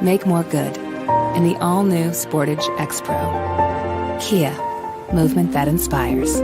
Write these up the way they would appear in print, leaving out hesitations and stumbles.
Make more good in the all-new Sportage X-Pro. Kia, movement that inspires.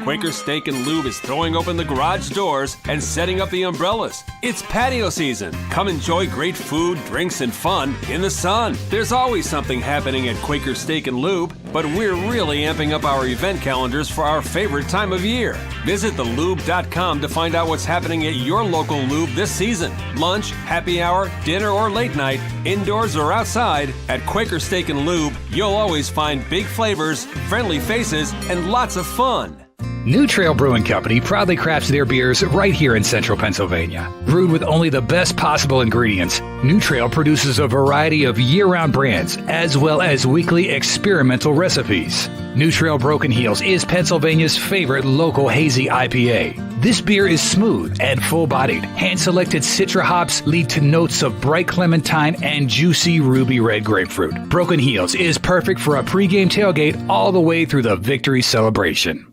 Quaker Steak and Lube is throwing open the garage doors and setting up the umbrellas. It's patio season. Come enjoy great food, drinks, and fun in the sun. There's always something happening at Quaker Steak and Lube, but we're really amping up our event calendars for our favorite time of year. Visit thelube.com to find out what's happening at your local Lube this season. Lunch, happy hour, dinner, or late night, indoors or outside, at Quaker Steak and Lube, you'll always find big flavors, friendly faces, and lots of fun. New Trail Brewing Company proudly crafts their beers right here in central Pennsylvania. Brewed with only the best possible ingredients, New Trail produces a variety of year-round brands as well as weekly experimental recipes. New Trail Broken Heels is Pennsylvania's favorite local hazy IPA. This beer is smooth and full-bodied. Hand-selected Citra hops lead to notes of bright clementine and juicy ruby red grapefruit. Broken Heels is perfect for a pregame tailgate all the way through the victory celebration.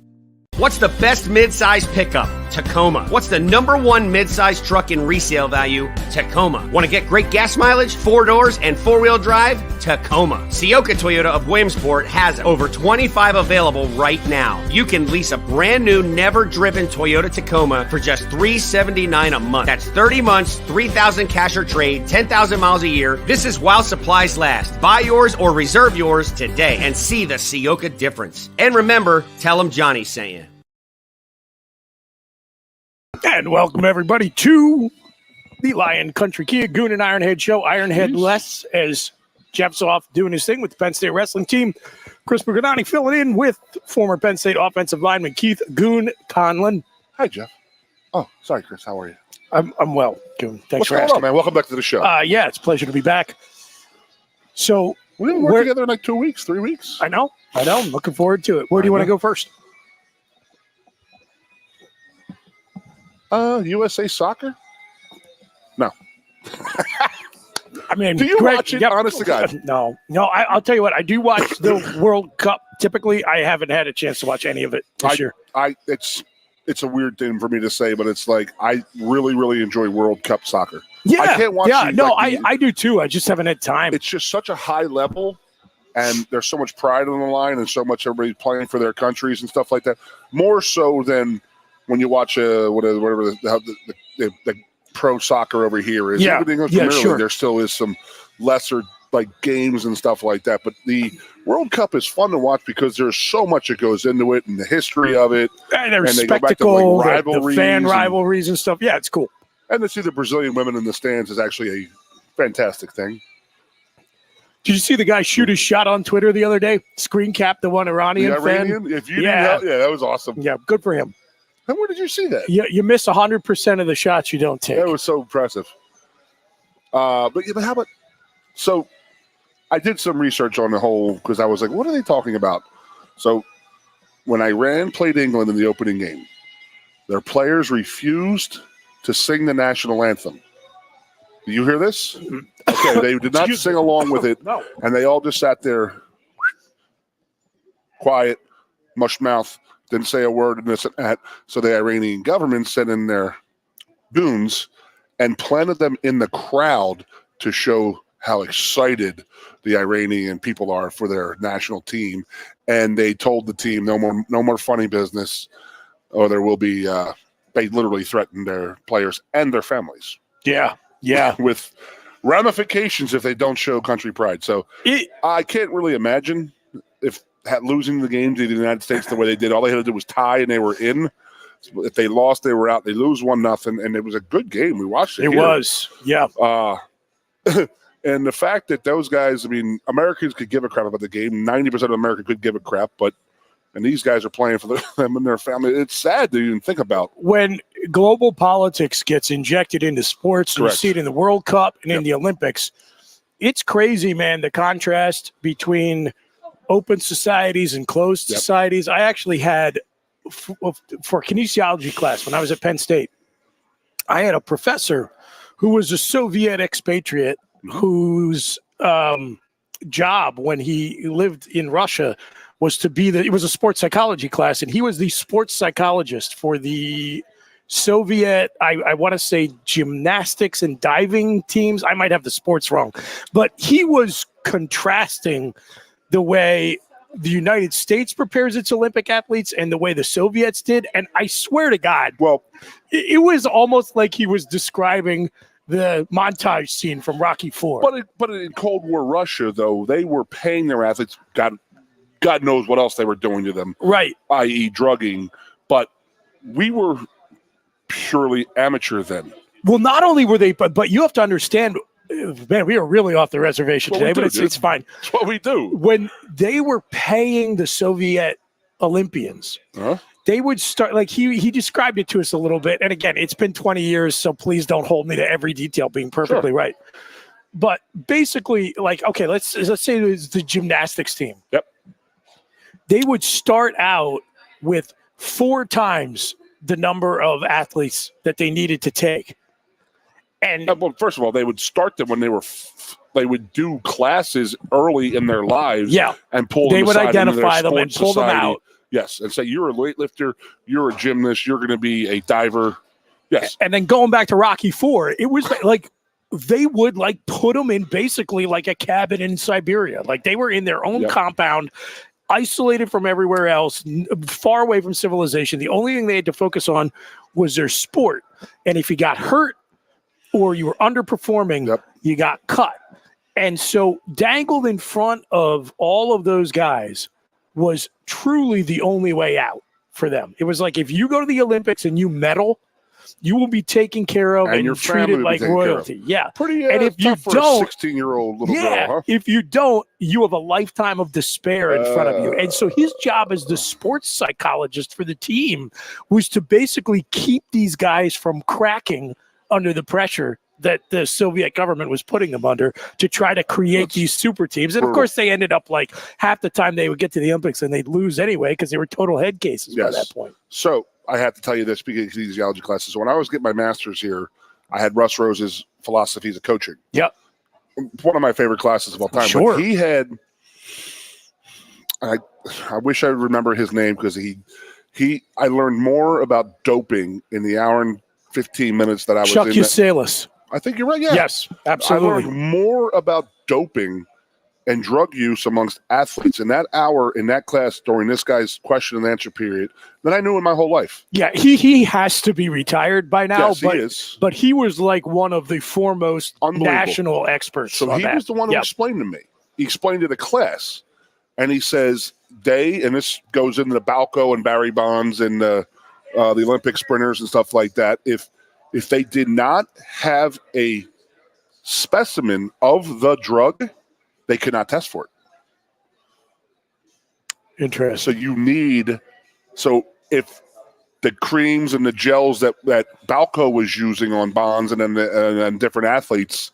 What's the best mid-size pickup? Tacoma. What's the #1 mid-size truck in resale value? Tacoma. Want to get great gas mileage, 4 doors, and 4-wheel drive? Tacoma. Sioka Toyota of Williamsport has over 25 available right now. You can lease a brand new, never-driven Toyota Tacoma for just $379 a month. That's 30 months, $3,000 cash or trade, 10,000 miles a year. This is while supplies last. Buy yours or reserve yours today and see the Sioka difference. And remember, tell them Johnny sent you. And welcome, everybody, to the Lion Country Kia Goon and Ironhead show. Ironhead less as Jeff's off doing his thing with the Penn State wrestling team. Chris Berganani filling in with former Penn State offensive lineman Keith Goon Conlon. Hi, Jeff. Oh, sorry, Chris. How are you? I'm well, Goon. Thanks What's for going asking. on, man? Welcome back to the show. Yeah, it's a pleasure to be back. So we didn't work together in like 2 weeks, 3 weeks. I know. I'm looking forward to it. Where do you want to go first? USA Soccer? No. I mean, do you watch it? Yep. Honest to God. No. I'll tell you what. I do watch the World Cup. Typically, I haven't had a chance to watch any of it this year. It's a weird thing for me to say, but it's like I really, really enjoy World Cup soccer. Yeah, I can't watch. Yeah, no, I do too. I just haven't had time. It's just such a high level, and there's so much pride on the line, and so much everybody playing for their countries and stuff like that. More so than when you watch whatever the pro soccer over here is. Yeah, sure. There still is some lesser like games and stuff like that, but the World Cup is fun to watch because there's so much that goes into it and the history of it. And there's they spectacle, go back to, like, the fan rivalries and stuff. Yeah, it's cool. And to see the Brazilian women in the stands is actually a fantastic thing. Did you see the guy shoot his shot on Twitter the other day? Screen cap the one Iranian fan. If you that was awesome. Yeah, good for him. And where did you see that? You miss 100% of the shots you don't take. That was so impressive. But how about – so I did some research on the whole because I was like, what are they talking about? So when Iran played England in the opening game, their players refused to sing the national anthem. Do you hear this? Okay, they did not sing along with it. No. And they all just sat there quiet, mush mouth. Didn't say a word and this and that. So the Iranian government sent in their goons and planted them in the crowd to show how excited the Iranian people are for their national team. And they told the team, no more funny business, or there will be. They literally threatened their players and their families. Yeah. With ramifications if they don't show country pride. So I can't really imagine if losing the game to the United States the way they did. All they had to do was tie, and they were in. If they lost, they were out. They lose 1-0, and it was a good game. We watched it. It was, yeah. And the fact that those guys, I mean, Americans could give a crap about the game. 90% of America could give a crap, and these guys are playing for them and their family. It's sad to even think about. When global politics gets injected into sports, you see it in the World Cup and in the Olympics, it's crazy, man, the contrast between open societies and closed societies. I actually had, for kinesiology class when I was at Penn State, I had a professor who was a Soviet expatriate whose job when he lived in Russia was to be it was a sports psychology class, and he was the sports psychologist for the Soviet, I want to say gymnastics and diving teams. I might have the sports wrong, but he was contrasting the way the United States prepares its Olympic athletes and the way the Soviets did. And I swear to God, Well, it was almost like he was describing the montage scene from Rocky IV. but in Cold War Russia, though, they were paying their athletes. God knows what else they were doing to them, Right. i.e., drugging. But we were purely amateur then. Well, not only were they, but you have to understand, man, we are really off the reservation Well, today, we do, but it's fine. That's what we do. When they were paying the Soviet Olympians, they would start, like he described it to us a little bit. And again, it's been 20 years, so please don't hold me to every detail being perfectly right. But basically, like, okay, let's say it was the gymnastics team. Yep. They would start out with 4 times the number of athletes that they needed to take. And Well, first of all, they would start them when they would do classes early in their lives. Yeah. And pull they them would aside into identify their them and sports pull them society. out. Yes, and say you're a weightlifter, you're a gymnast, you're going to be a diver. Yes. And then going back to Rocky IV, it was like they would like put them in basically like a cabin in Siberia. Like they were in their own compound, isolated from everywhere else, far away from civilization. The only thing they had to focus on was their sport. And if you got hurt or you were underperforming, you got cut. And so dangled in front of all of those guys was truly the only way out for them. It was like, if you go to the Olympics and you medal, you will be taken care of and your treated like royalty. Yeah. Pretty and if you for don't, a 16-year-old little girl, huh? if you don't, you have a lifetime of despair in front of you. And so his job as the sports psychologist for the team was to basically keep these guys from cracking under the pressure that the Soviet government was putting them under to try to create these super teams. And of course, they ended up like half the time they would get to the Olympics and they'd lose anyway because they were total head cases by that point. So I have to tell you this, speaking of kinesiology classes. So when I was getting my master's here, I had Russ Rose's philosophies of coaching. Yep. One of my favorite classes of all time. Sure. But he had, I wish I remember his name because I learned more about doping in the hour and 15 minutes that I was Chuck in. Usalis. I think you're right. Yeah. Yes, absolutely. I learned more about doping and drug use amongst athletes in that hour in that class during this guy's question and answer period than I knew in my whole life. Yeah, he has to be retired by now. Yes, but, he is. But he was like one of the foremost national experts. So he was the one who explained to me. He explained to the class, and he says and this goes into the Balco and Barry Bonds and the Olympic sprinters and stuff like that. If they did not have a specimen of the drug, they could not test for it. Interesting. So if the creams and the gels that Balco was using on Bonds and different athletes,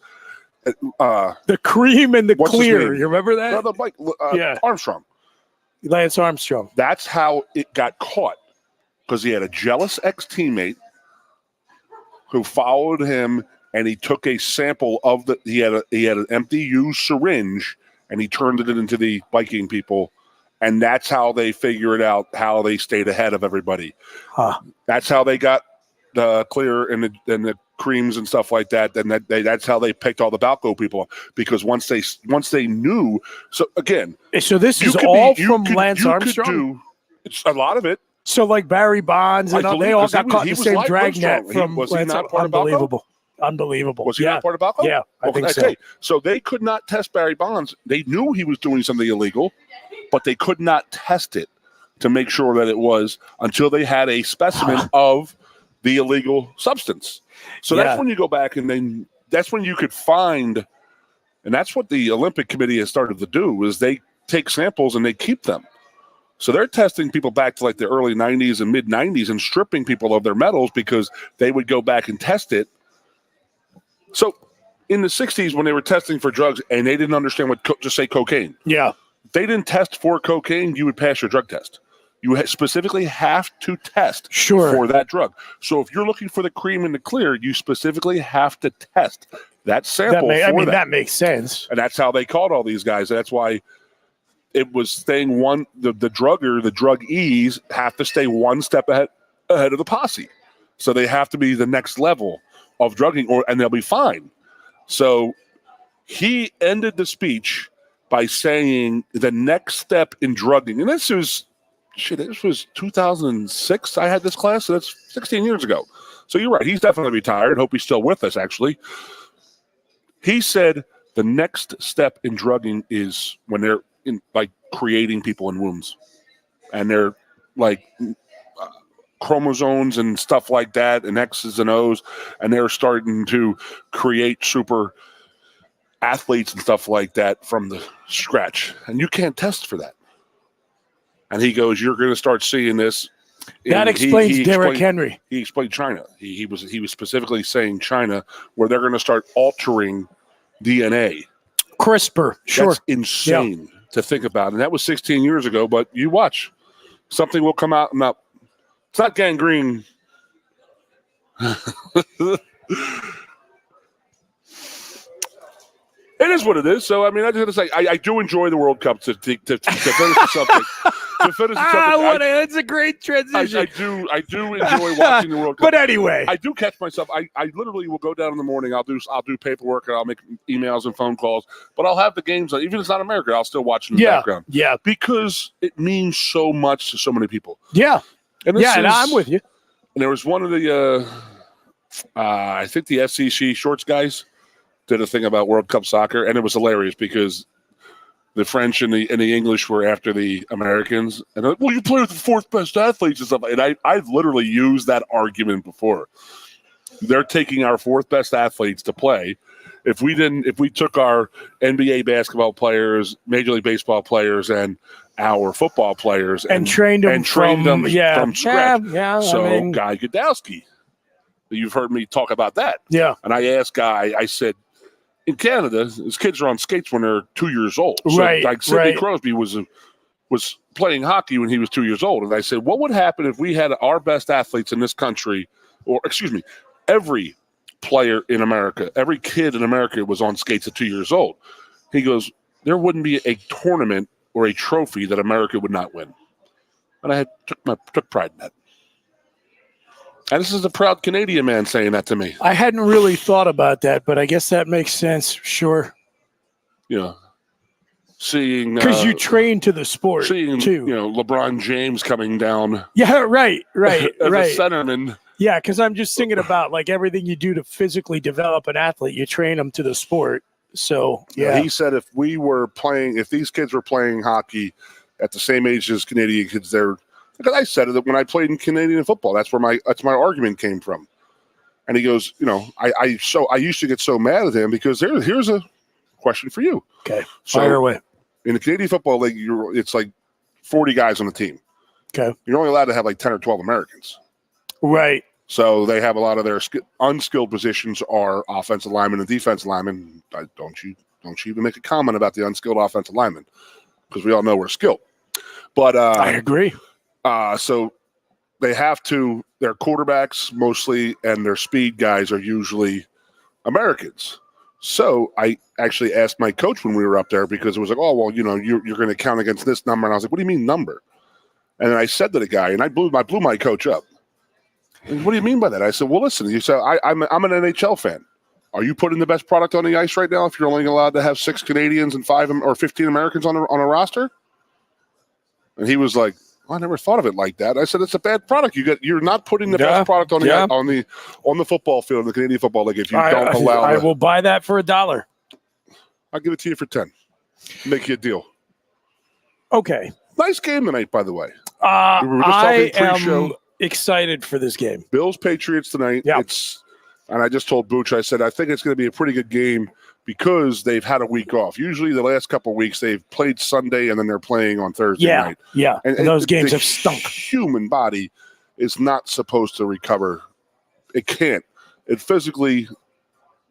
the cream and the clear, you remember that? Armstrong. Lance Armstrong. That's how it got caught, because he had a jealous ex-teammate who followed him, and he took a sample of he had an empty used syringe, and he turned it into the biking people, and that's how they figured out how they stayed ahead of everybody. That's how they got the clear and the creams and stuff like that. And that's how they picked all the Balco people, because once they knew. So again, so this is all from Lance Armstrong. It's a lot of it. So like Barry Bonds and they all got caught in the same dragnet from was Lance. He not part Unbelievable. Of Unbelievable. Was he not part of Balco? Yeah, I think so. So they could not test Barry Bonds. They knew he was doing something illegal, but they could not test it to make sure that it was until they had a specimen of the illegal substance. So that's when you go back, and then that's when you could find, and that's what the Olympic Committee has started to do, is they take samples and they keep them. So they're testing people back to like the early 90s and mid 90s and stripping people of their medals because they would go back and test it. So in the 60s, when they were testing for drugs and they didn't understand what, just say cocaine. Yeah. They didn't test for cocaine, you would pass your drug test. You specifically have to test for that drug. So if you're looking for the cream and the clear, you specifically have to test that sample. That makes sense. And that's how they caught all these guys. That's why it was staying the druggies have to stay one step ahead of the posse. So they have to be the next level of drugging, and they'll be fine. So he ended the speech by saying the next step in drugging, and this was 2006. I had this class, so that's 16 years ago. So you're right. He's definitely retired. Hope he's still with us, actually. He said the next step in drugging is when they're creating people in wombs, and they're like chromosomes and stuff like that, and X's and O's, and they're starting to create super athletes and stuff like that from the scratch. And you can't test for that. And he goes, you're going to start seeing this. That explains Derrick Henry. He explained China. He was specifically saying China, where they're going to start altering DNA. CRISPR, sure. That's insane to think about. And that was 16 years ago, but you watch. Something will come out and up. It's not gangrene. It is what it is. So, I mean, I just want to say, I do enjoy the World Cup to finish the subject. That's a great transition. I do enjoy watching the World Cup. But anyway, I do catch myself. I literally will go down in the morning. I'll do paperwork and I'll make emails and phone calls. But I'll have the games on. Even if it's not America, I'll still watch in the background. Yeah, because it means so much to so many people. Yeah, and I'm with you. And there was one of the, I think the SEC shorts guys did a thing about World Cup soccer, and it was hilarious because the French and the English were after the Americans, and they're like, well, you play with the fourth best athletes and stuff. And I've literally used that argument before. They're taking our fourth best athletes to play. If we took our NBA basketball players, Major League Baseball players, and our football players and trained them from scratch. So Guy Godowski, you've heard me talk about that. Yeah. And I asked Guy, I said, in Canada, his kids are on skates when they're 2 years old. So, like Sidney Crosby was playing hockey when he was 2 years old. And I said, what would happen if we had our best athletes in this country, every player in America, every kid in America was on skates at 2 years old? He goes, there wouldn't be a tournament or a trophy that America would not win. And I took pride in that. And this is a proud Canadian man saying that to me. I hadn't really thought about that, but I guess that makes sense. Sure. Yeah. Seeing because you train to the sport too. LeBron James coming down. Yeah, right. as a centerman. Yeah, because I'm just thinking about like everything you do to physically develop an athlete. You train them to the sport. So yeah. He said if these kids were playing hockey at the same age as Canadian kids, because I said that when I played in Canadian football, that's my argument came from. And he goes, I used to get so mad at him because here's a question for you. Okay, fire away. In the Canadian Football League, it's like 40 guys on the team. Okay, you're only allowed to have like 10 or 12 Americans. Right. So they have a lot of their unskilled positions are offensive linemen and defensive linemen. Don't you even make a comment about the unskilled offensive linemen because we all know we're skilled. But I agree. So they have to, their quarterbacks mostly and their speed guys are usually Americans. So I actually asked my coach when we were up there because it was like, oh, well, you're going to count against this number. And I was like, what do you mean number? And then I said to the guy, and I blew my coach up. And what do you mean by that? I said, well, listen, you said, I'm an NHL fan. Are you putting the best product on the ice right now if you're only allowed to have 6 Canadians and 5 or 15 Americans on a roster? And he was like, I never thought of it like that. I said it's a bad product. You're not putting the best product on the football field in the Canadian Football League if you don't allow. I will buy that for $1. I'll give it to you for 10. Make you a deal. Okay. Nice game tonight, by the way. I am excited for this game. Bills Patriots tonight. Yeah. And I just told Booch, I said I think it's going to be a pretty good game because they've had a week off. Usually the last couple of weeks they've played Sunday and then they're playing on Thursday night. Yeah, and those games have stunk. Human body is not supposed to recover. It can't. It physically,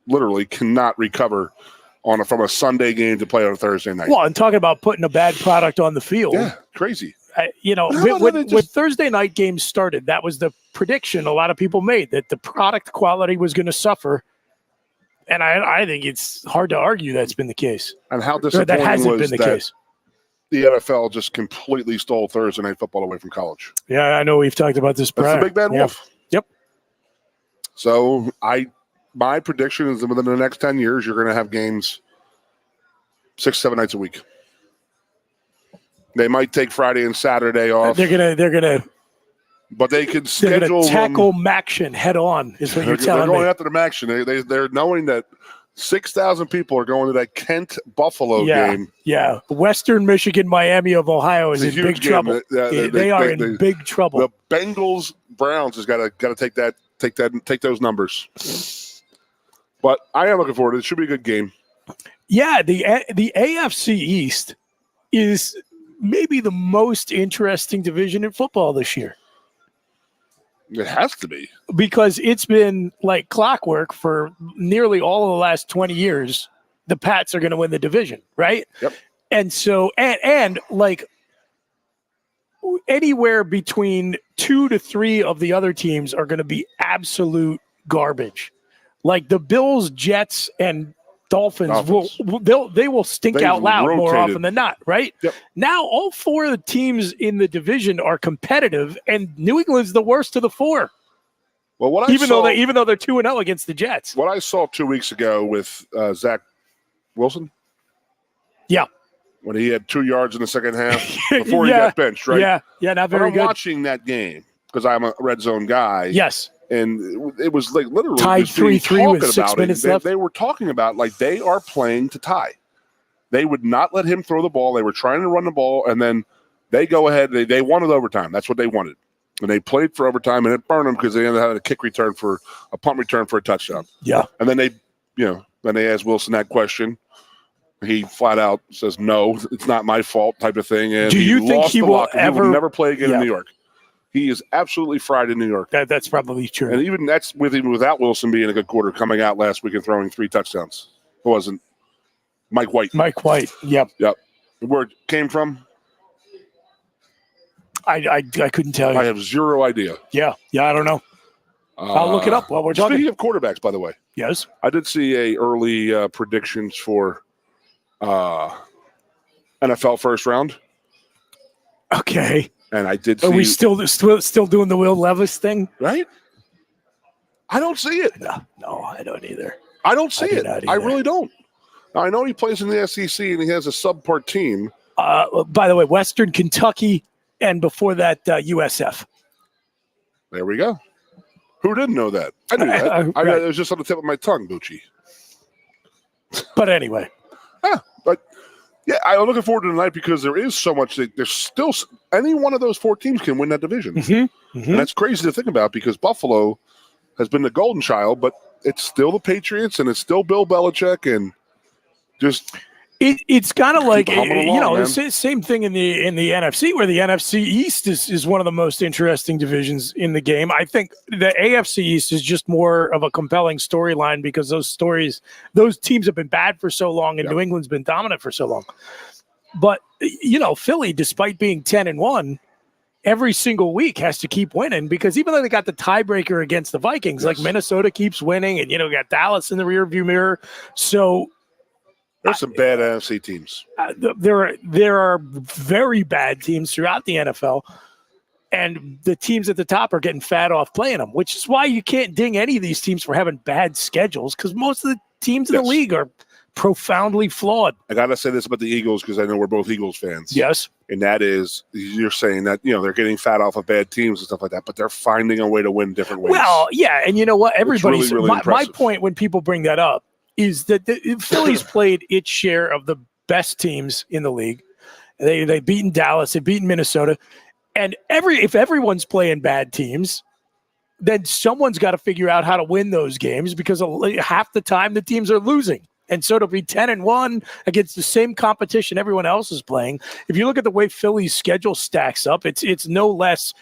literally cannot recover from a Sunday game to play on a Thursday night. Well, and talking about putting a bad product on the field. Yeah, crazy. When Thursday night games started, that was the prediction a lot of people made, that the product quality was going to suffer. And I think it's hard to argue that's been the case. And how disappointing that hasn't been the case. The NFL just completely stole Thursday night football away from college. Yeah, I know we've talked about this prior. That's the big bad wolf. Yep. So my prediction is that within the next 10 years, you're going to have games 6-7 nights a week. They might take Friday and Saturday off. They're gonna. But they could schedule tackle Maction head on. Is what you're telling me. They're going after the Maction. They're knowing that 6,000 people are going to that Kent Buffalo game. Yeah, Western Michigan, Miami of Ohio is in big trouble. They are in big trouble. The Bengals Browns has got to take those numbers. But I am looking forward to it. It should be a good game. Yeah, the AFC East is maybe the most interesting division in football this year. It has to be. Because it's been like clockwork for nearly all of the last 20 years. The Pats are going to win the division, right? Yep. And so, and like anywhere between 2 to 3 of the other teams are going to be absolute garbage. Like the Bills, Jets, and Dolphins. They will stink out loud more often than not, right? Yep. Now, all 4 of the teams in the division are competitive, and New England's the worst of the 4. Well, even though they're 2-0 against the Jets. What I saw 2 weeks ago with Zach Wilson. Yeah. When he had 2 yards in the second half before he got benched, right? Yeah, not very good. I'm watching that game because I'm a red zone guy. Yes. And it was like literally tied 3-3 with 6 minutes left. They were talking about like they are playing to tie. They would not let him throw the ball. They were trying to run the ball, and then they go ahead. They wanted overtime. That's what they wanted, and they played for overtime, and it burned them because they ended up having a punt return for a touchdown. Yeah, and then they asked Wilson that question. He flat out says, "No, it's not my fault," type of thing. And do you think he will never play again in New York? He is absolutely fried in New York. That's probably true. And even that's without Wilson being a good quarter coming out last week and throwing 3 touchdowns. It wasn't Mike White. Yep. Where it came from? I couldn't tell you. I have zero idea. Yeah, I don't know. I'll look it up while we're talking. Speaking of quarterbacks, by the way. Yes. I did see a early predictions for NFL first round. Okay. And I did see. Are we still doing the Will Levis thing? Right? I don't see it. No, I don't either. I don't see it. I really don't. Now, I know he plays in the SEC and he has a subpart team. By the way, Western Kentucky, and before that, USF. There we go. Who didn't know that? I knew that. It was just on the tip of my tongue, Bucci. But anyway. Yeah, I'm looking forward to tonight because there is so much. There's still any one of those 4 teams can win that division. Mm-hmm. Mm-hmm. And that's crazy to think about because Buffalo has been the golden child, but it's still the Patriots and it's still Bill Belichick and just it's kind of like the same thing in the NFC where the NFC East is one of the most interesting divisions in the game. I think the AFC East is just more of a compelling storyline because those teams have been bad for so long and New England's been dominant for so long. But Philly, despite being 10-1, every single week has to keep winning because even though they got the tiebreaker against the Vikings, like Minnesota keeps winning and got Dallas in the rearview mirror. So there's some bad NFC teams. There are very bad teams throughout the NFL, and the teams at the top are getting fat off playing them, which is why you can't ding any of these teams for having bad schedules because most of the teams in the league are profoundly flawed. I got to say this about the Eagles because I know we're both Eagles fans. Yes. And that is, you're saying that, they're getting fat off of bad teams and stuff like that, but they're finding a way to win different ways. Well, yeah, and you know what? Everybody's really my point when people bring that up is that the Phillies played its share of the best teams in the league. They beaten Dallas, they beaten Minnesota, and if everyone's playing bad teams, then someone's got to figure out how to win those games because half the time the teams are losing. And so to be 10-1 against the same competition everyone else is playing, if you look at the way Philly's schedule stacks up, it's no less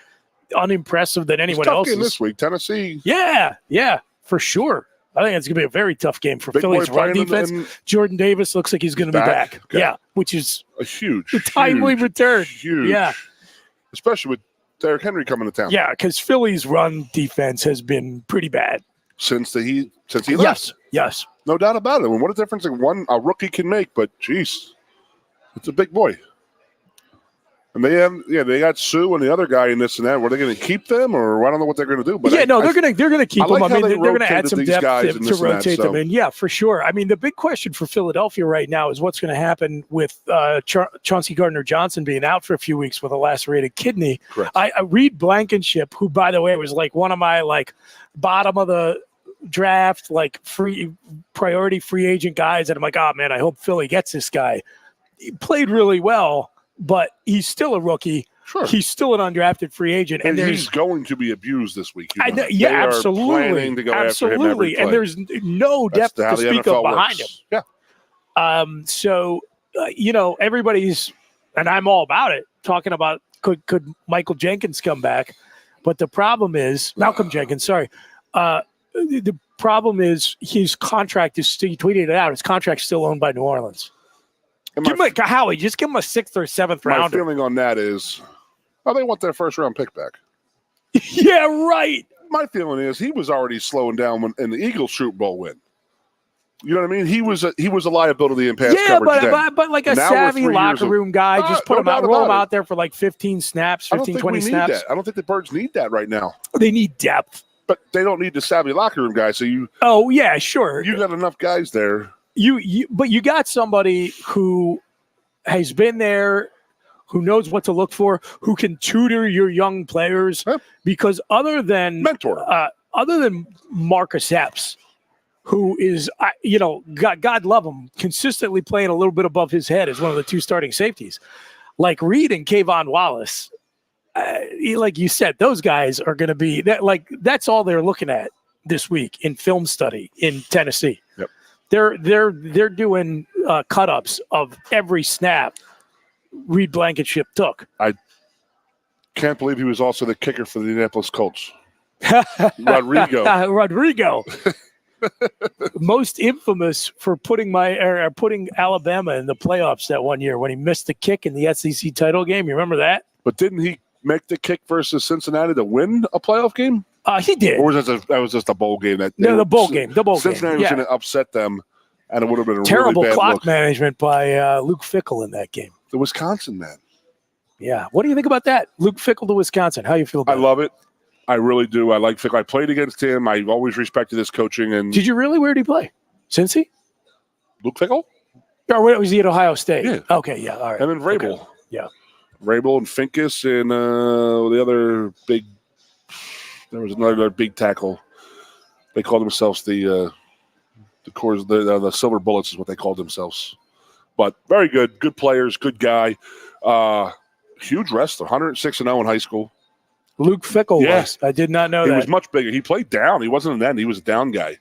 unimpressive than anyone else's. This week, Tennessee. Yeah, for sure. I think it's going to be a very tough game for Philly's run defense. Jordan Davis looks like he's going to be back. Okay. Yeah, which is a huge, timely return. Huge. Yeah. Especially with Derrick Henry coming to town. Yeah, because Philly's run defense has been pretty bad. Since he left. Yes. No doubt about it. I mean, what a difference a rookie can make, but geez, it's a big boy. And they got Sue and the other guy in this and that. Were they going to keep them, or I don't know what they're going to do? But they're going to keep them. Like I mean, they're going to add some depth to rotate them in. Yeah, for sure. I mean, the big question for Philadelphia right now is what's going to happen with Chauncey Gardner-Johnson being out for a few weeks with a lacerated kidney. Correct. I Reed Blankenship, who by the way was like one of my bottom of the draft, priority free agent guys, and I'm like, oh man, I hope Philly gets this guy. He played really well. But he's still a rookie. Sure. He's still an undrafted free agent. And he's going to be abused this week. Yeah, absolutely. To go after him every play. And there's no depth to speak of behind him. Yeah. So, everybody's, and I'm all about it, talking about could Michael Jenkins come back. But the problem is, Malcolm Jenkins, sorry. The problem is his contract is, he tweeted it out, his contract's still owned by New Orleans. Howie, just give him a 6th or 7th round. My feeling on that is, they want their first round pick back. Yeah, right. My feeling is he was already slowing down in the Eagles Super Bowl win. You know what I mean? He was a liability in pass coverage. Yeah, but like a savvy locker room guy, just put him out, roll him out there for 15 snaps, 20 snaps. I don't think the Birds need that right now. They need depth. But they don't need the savvy locker room guy. So Oh yeah, sure. You got enough guys there. But you got somebody who has been there, who knows what to look for, who can tutor your young players. Because other than Marcus Epps, who is, God love him, consistently playing a little bit above his head as one of the 2 starting safeties, like Reed and Kayvon Wallace. Like you said, those guys are going to be that. That's all they're looking at this week in film study in Tennessee. Yep. They're doing cut-ups of every snap Reed Blankenship took. I can't believe he was also the kicker for the Indianapolis Colts. Rodrigo. Most infamous for putting Alabama in the playoffs that one year when he missed the kick in the SEC title game. You remember that? But didn't he make the kick versus Cincinnati to win a playoff game? He did. Or was that was just a bowl game? The bowl game. Cincinnati was going to upset them, and it would have been a terrible really bad clock look. management by Luke Fickell in that game. The Wisconsin man. Yeah. What do you think about that? Luke Fickell to Wisconsin. How you feel about it? I love it. I really do. I like Fickell. I played against him. I always respected his coaching. And did you really? Where did he play? Cincy? Luke Fickell? Or was he at Ohio State? Yeah. Okay. Yeah. All right. And then Vrabel. Okay. Yeah. Vrabel and Finkus and the other big. There was another big tackle. They called themselves the Silver Bullets is what they called themselves. But very good players, good guy, huge wrestler, 106-0 in high school. Luke Fickell was. I did not know that. He was much bigger. He played down. He wasn't an end. He was a down guy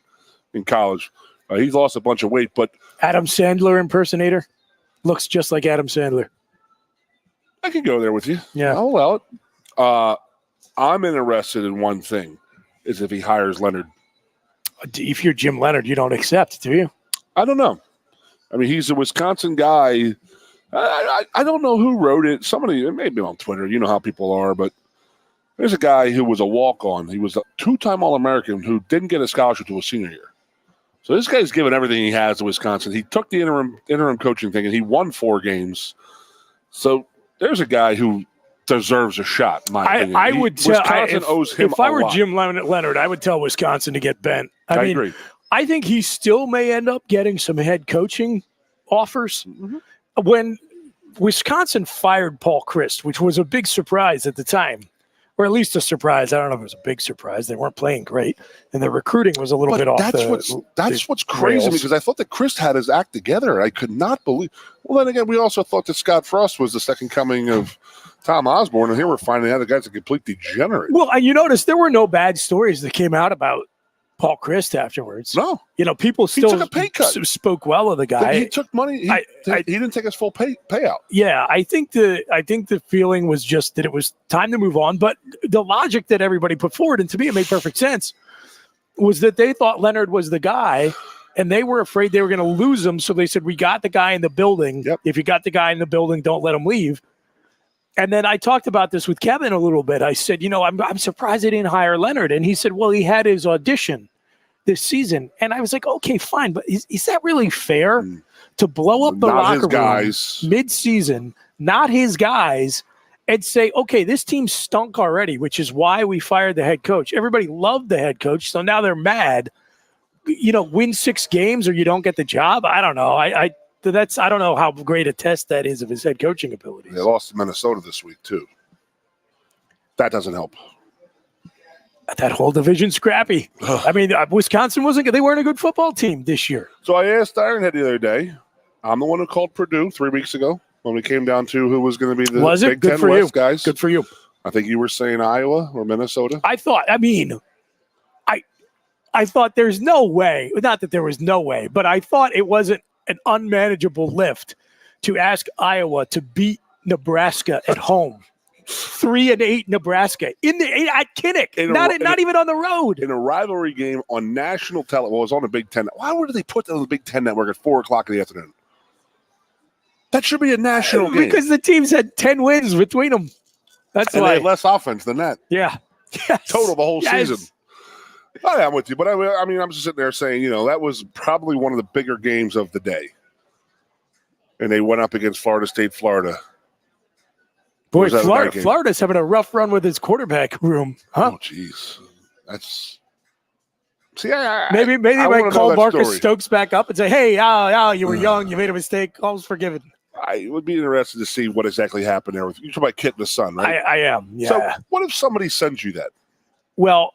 in college. He's lost a bunch of weight, but Adam Sandler impersonator looks just like Adam Sandler. I could go there with you. Yeah. I'll allow it. I'm interested in one thing, is if he hires Leonard. If you're Jim Leonard, you don't accept, do you? I don't know. I mean, he's a Wisconsin guy. I don't know who wrote it. Somebody, maybe on Twitter. You know how people are, but there's a guy who was a walk-on. He was a 2-time All-American who didn't get a scholarship to his senior year. So this guy's given everything he has to Wisconsin. He took the interim coaching thing, and he won 4 games. So there's a guy who deserves a shot, in my opinion. I would tell Wisconsin owes him if I were a lot. Jim Leonard, I would tell Wisconsin to get bent. I mean, agree. I think he still may end up getting some head coaching offers. Mm-hmm. When Wisconsin fired Paul Chryst, which was a big surprise at the time, or at least a surprise. I don't know if it was a big surprise. They weren't playing great, and the recruiting was a little bit off. That's what's crazy to me, because I thought that Chryst had his act together. I could not believe. Well, then again, we also thought that Scott Frost was the second coming of Tom Osborne, and here we're finding out the guy's a complete degenerate. Well, and you notice there were no bad stories that came out about Paul Chryst afterwards. No. People still took a pay cut. Spoke well of the guy. He took money. He didn't take his full payout. Yeah, I think the feeling was just that it was time to move on. But the logic that everybody put forward, and to me it made perfect sense, was that they thought Leonard was the guy, and they were afraid they were going to lose him. So they said, we got the guy in the building. Yep. If you got the guy in the building, don't let him leave. And then I talked about this with Kevin a little bit. I said, I'm surprised they didn't hire Leonard. And he said, well, he had his audition this season. And I was like, okay, fine. But is that really fair to blow up the locker room mid-season, not his guys, and say, okay, this team stunk already, which is why we fired the head coach. Everybody loved the head coach, so now they're mad. Win 6 games or you don't get the job. I don't know. I don't know how great a test that is of his head coaching abilities. They lost to Minnesota this week too. That doesn't help. That whole division scrappy. I mean, Wisconsin wasn't good. They weren't a good football team this year. So I asked Ironhead the other day. I'm the one who called Purdue 3 weeks ago when we came down to who was going to be the Big Ten West guys. Good for you. I think you were saying Iowa or Minnesota. I thought there's no way, not that there was no way, but I thought it wasn't an unmanageable lift to ask Iowa to beat Nebraska at home. 3-8 Nebraska at Kinnick, not even on the road. In a rivalry game on national television. Well, it was on the Big Ten. Why would they put that on the Big Ten network at 4:00 in the afternoon? That should be a national game. Because the teams had 10 wins between them. That's why. They had less offense than that. Yeah. Yes. Total the whole season. I'm with you, but I mean, I'm just sitting there saying, that was probably one of the bigger games of the day. And they went up against Florida State, Florida. Boy, Florida's having a rough run with his quarterback room, huh? Oh, jeez. That's – maybe they might call Marcus Stokes back up and say, hey, you were young. You made a mistake. All's forgiven. I would be interested to see what exactly happened there. You're talking about Kit and the son, right? I am, yeah. So what if somebody sends you that? Well,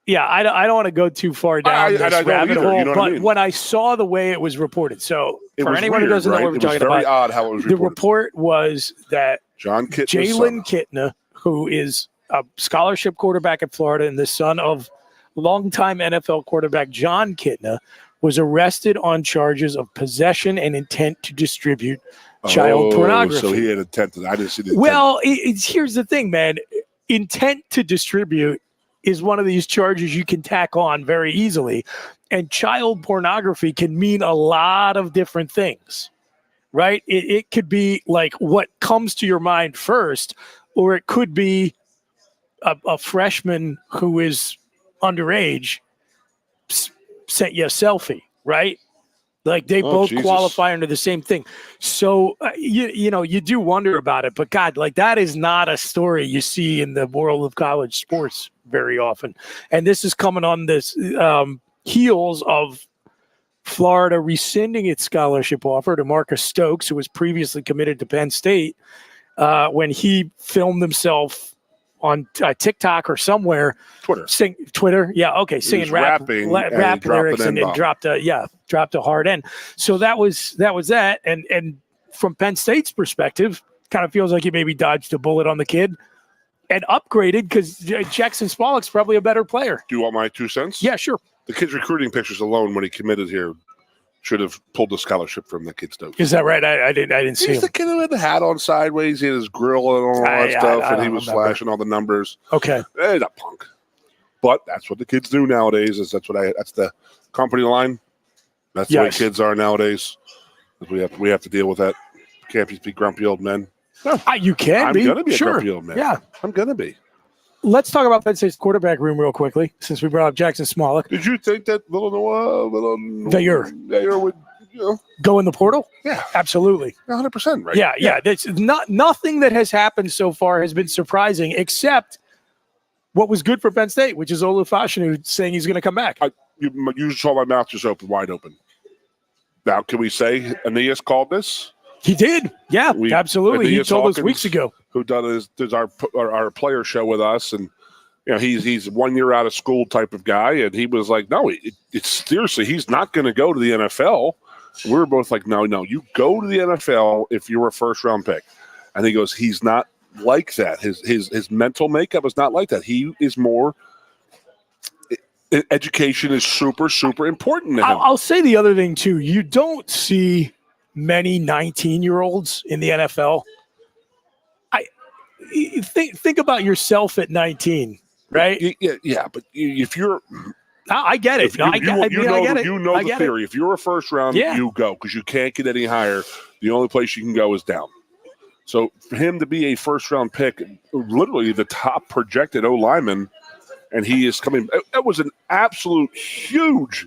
yeah, I don't want to go too far down this rabbit hole, but when I saw the way it was reported, so for anyone who doesn't know what we're talking about, it was very odd how it was reported. The report was that Jalen Kitna, who is a scholarship quarterback at Florida and the son of longtime NFL quarterback John Kitna, was arrested on charges of possession and intent to distribute child pornography. So he had intent to. I didn't see the intent. Well, here's the thing, man. Intent to distribute is one of these charges you can tack on very easily. And child pornography can mean a lot of different things, right? It could be like what comes to your mind first, or it could be a freshman who is underage sent you a selfie, right? Like they both qualify under the same thing. So, you do wonder about it. But, God, like that is not a story you see in the world of college sports very often. And this is coming on this heels of Florida rescinding its scholarship offer to Marcus Stokes, who was previously committed to Penn State, when he filmed himself on TikTok or somewhere. Twitter. Yeah. Okay. Singing rap lyrics and dropped a hard end. So that was that. And from Penn State's perspective, kind of feels like he maybe dodged a bullet on the kid and upgraded because Jackson Smollett's probably a better player. Do you want my 2 cents? Yeah, sure. The kid's recruiting pictures alone when he committed here should have pulled the scholarship from the kid Stokes. Is that right? I didn't see him. He's the kid who had the hat on sideways. He had his grill and all that stuff, and he was flashing all the numbers. Okay. He's a punk. But that's what the kids do nowadays. That's the company line. That's the way kids are nowadays. We have to deal with that. Can't just be grumpy old men. You can be. I'm going to be a grumpy old man. Yeah. I'm going to be. Let's talk about Penn State's quarterback room real quickly, since we brought up Jackson Smollett. Did you think that Zaire would go in the portal? Yeah. Absolutely. 100%, right? Yeah. It's nothing that has happened so far has been surprising, except what was good for Penn State, which is Olu Fashanu saying he's going to come back. You saw my mouth just wide open. Now, can we say Aeneas called this? He did. Yeah, absolutely. Aeneas he told Hawkins, us weeks ago. Who does our player show with us, and he's 1 year out of school type of guy, and he was like, no, it's seriously, he's not going to go to the NFL. We were both like, no, you go to the NFL if you're a first round pick. And he goes, he's not like that. His mental makeup is not like that. He is more. Education is super, super important to him. I'll say the other thing too. You don't see many 19-year-olds in the NFL. Think about yourself at 19, right? Yeah, but if you're, I get it. I get it. You know the theory. If you're a first round, you go because you can't get any higher. The only place you can go is down. So for him to be a first round pick, literally the top projected O lineman, and he is coming. It was an absolute huge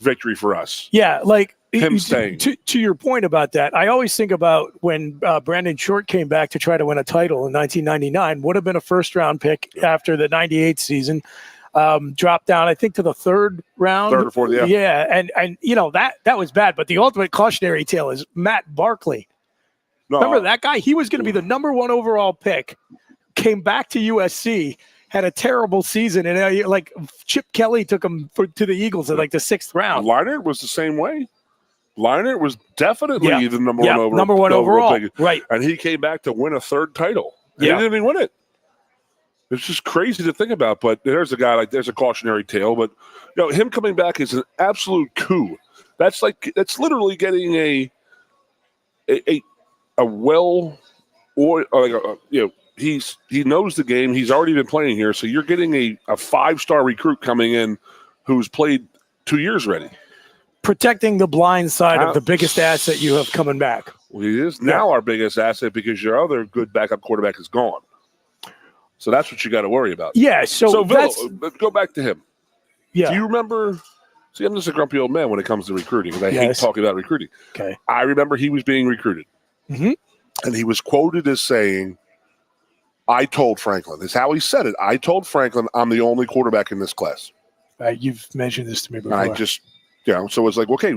victory for us. Yeah, like him staying. To your point about that, I always think about when Brandon Short came back to try to win a title in 1999, would have been a first-round pick after the 98 season. Dropped down, I think, to the third round. Third or fourth, yeah. Yeah, and that was bad. But the ultimate cautionary tale is Matt Barkley. No, Remember that guy? He was going to be the number 1 overall pick, came back to USC, had a terrible season, and Chip Kelly took him to the Eagles at the 6th round. Leinart was the same way. Leinart was definitely the number one overall pick. Right. And he came back to win a 3rd title. He Yeah. didn't even win it. It's just crazy to think about, but there's a guy there's a cautionary tale, but him coming back is an absolute coup. That's literally getting a well, or he knows the game. He's already been playing here, so you're getting a 5-star recruit coming in who's played 2 years already. Protecting the blind side of the biggest asset you have coming back. Well, he is now our biggest asset because your other good backup quarterback is gone. So that's what you got to worry about. Yeah. So Bill, go back to him. Yeah. Do you remember? See, I'm just a grumpy old man when it comes to recruiting because I hate talking about recruiting. Okay. I remember he was being recruited. Mm-hmm. And he was quoted as saying, I told Franklin. That's how he said it. I told Franklin I'm the only quarterback in this class. You've mentioned this to me before. And I just, so it's like, okay,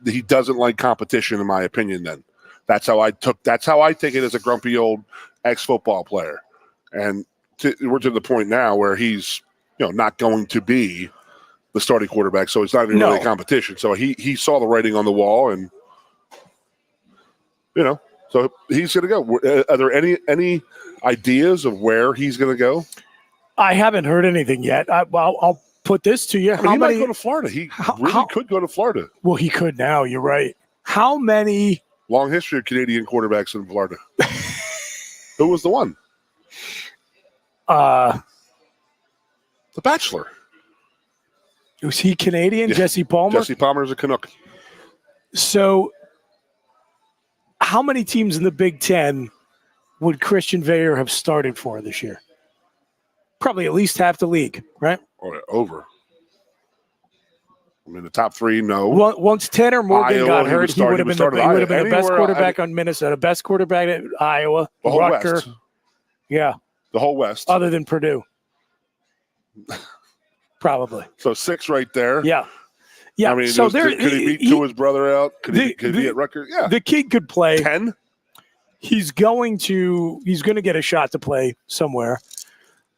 he doesn't like competition, in my opinion, then. That's how I take it as a grumpy old ex-football player. And we're to the point now where he's, not going to be the starting quarterback, so it's not even really a competition. So he saw the writing on the wall, and, so he's going to go. Are there any ideas of where he's going to go? I haven't heard anything yet. I'll put this to you. He might go to Florida. He could go to Florida. Well, he could now. You're right. How many? Long history of Canadian quarterbacks in Florida. Who was the one? The Bachelor. Was he Canadian? Yeah. Jesse Palmer? Jesse Palmer is a Canuck. So how many teams in the Big Ten would Christian Veilleux have started for this year? Probably at least half the league, right? Or over. I mean, the top 3, no. Once Tanner Morgan Iowa, got hurt, he would have been the best quarterback on Minnesota, best quarterback at Iowa, the whole Rutger. West. Yeah. The whole West. Other than Purdue. Probably. So 6 right there. Yeah. Yeah. I mean, so could he beat his brother out? Could he get Rutgers? Yeah. The kid could play. 10? He's going to get a shot to play somewhere,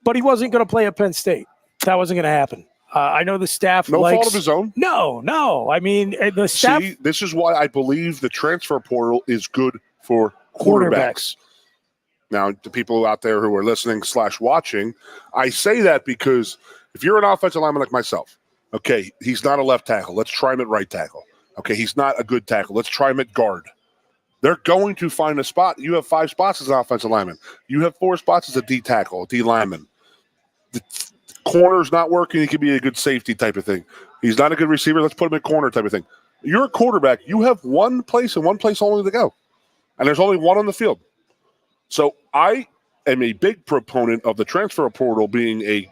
but he wasn't going to play at Penn State. That wasn't going to happen. I know the staff no fault of his own. No. I mean, the staff. See, this is why I believe the transfer portal is good for quarterbacks. Now, to people out there who are listening / watching, I say that because if you're an offensive lineman like myself, okay, he's not a left tackle. Let's try him at right tackle. Okay, he's not a good tackle. Let's try him at guard. They're going to find a spot. You have 5 spots as an offensive lineman. You have 4 spots as a D tackle, D lineman. The corner's not working. He could be a good safety type of thing. He's not a good receiver. Let's put him in corner type of thing. You're a quarterback. You have one place and one place only to go. And there's only one on the field. So I am a big proponent of the transfer portal being a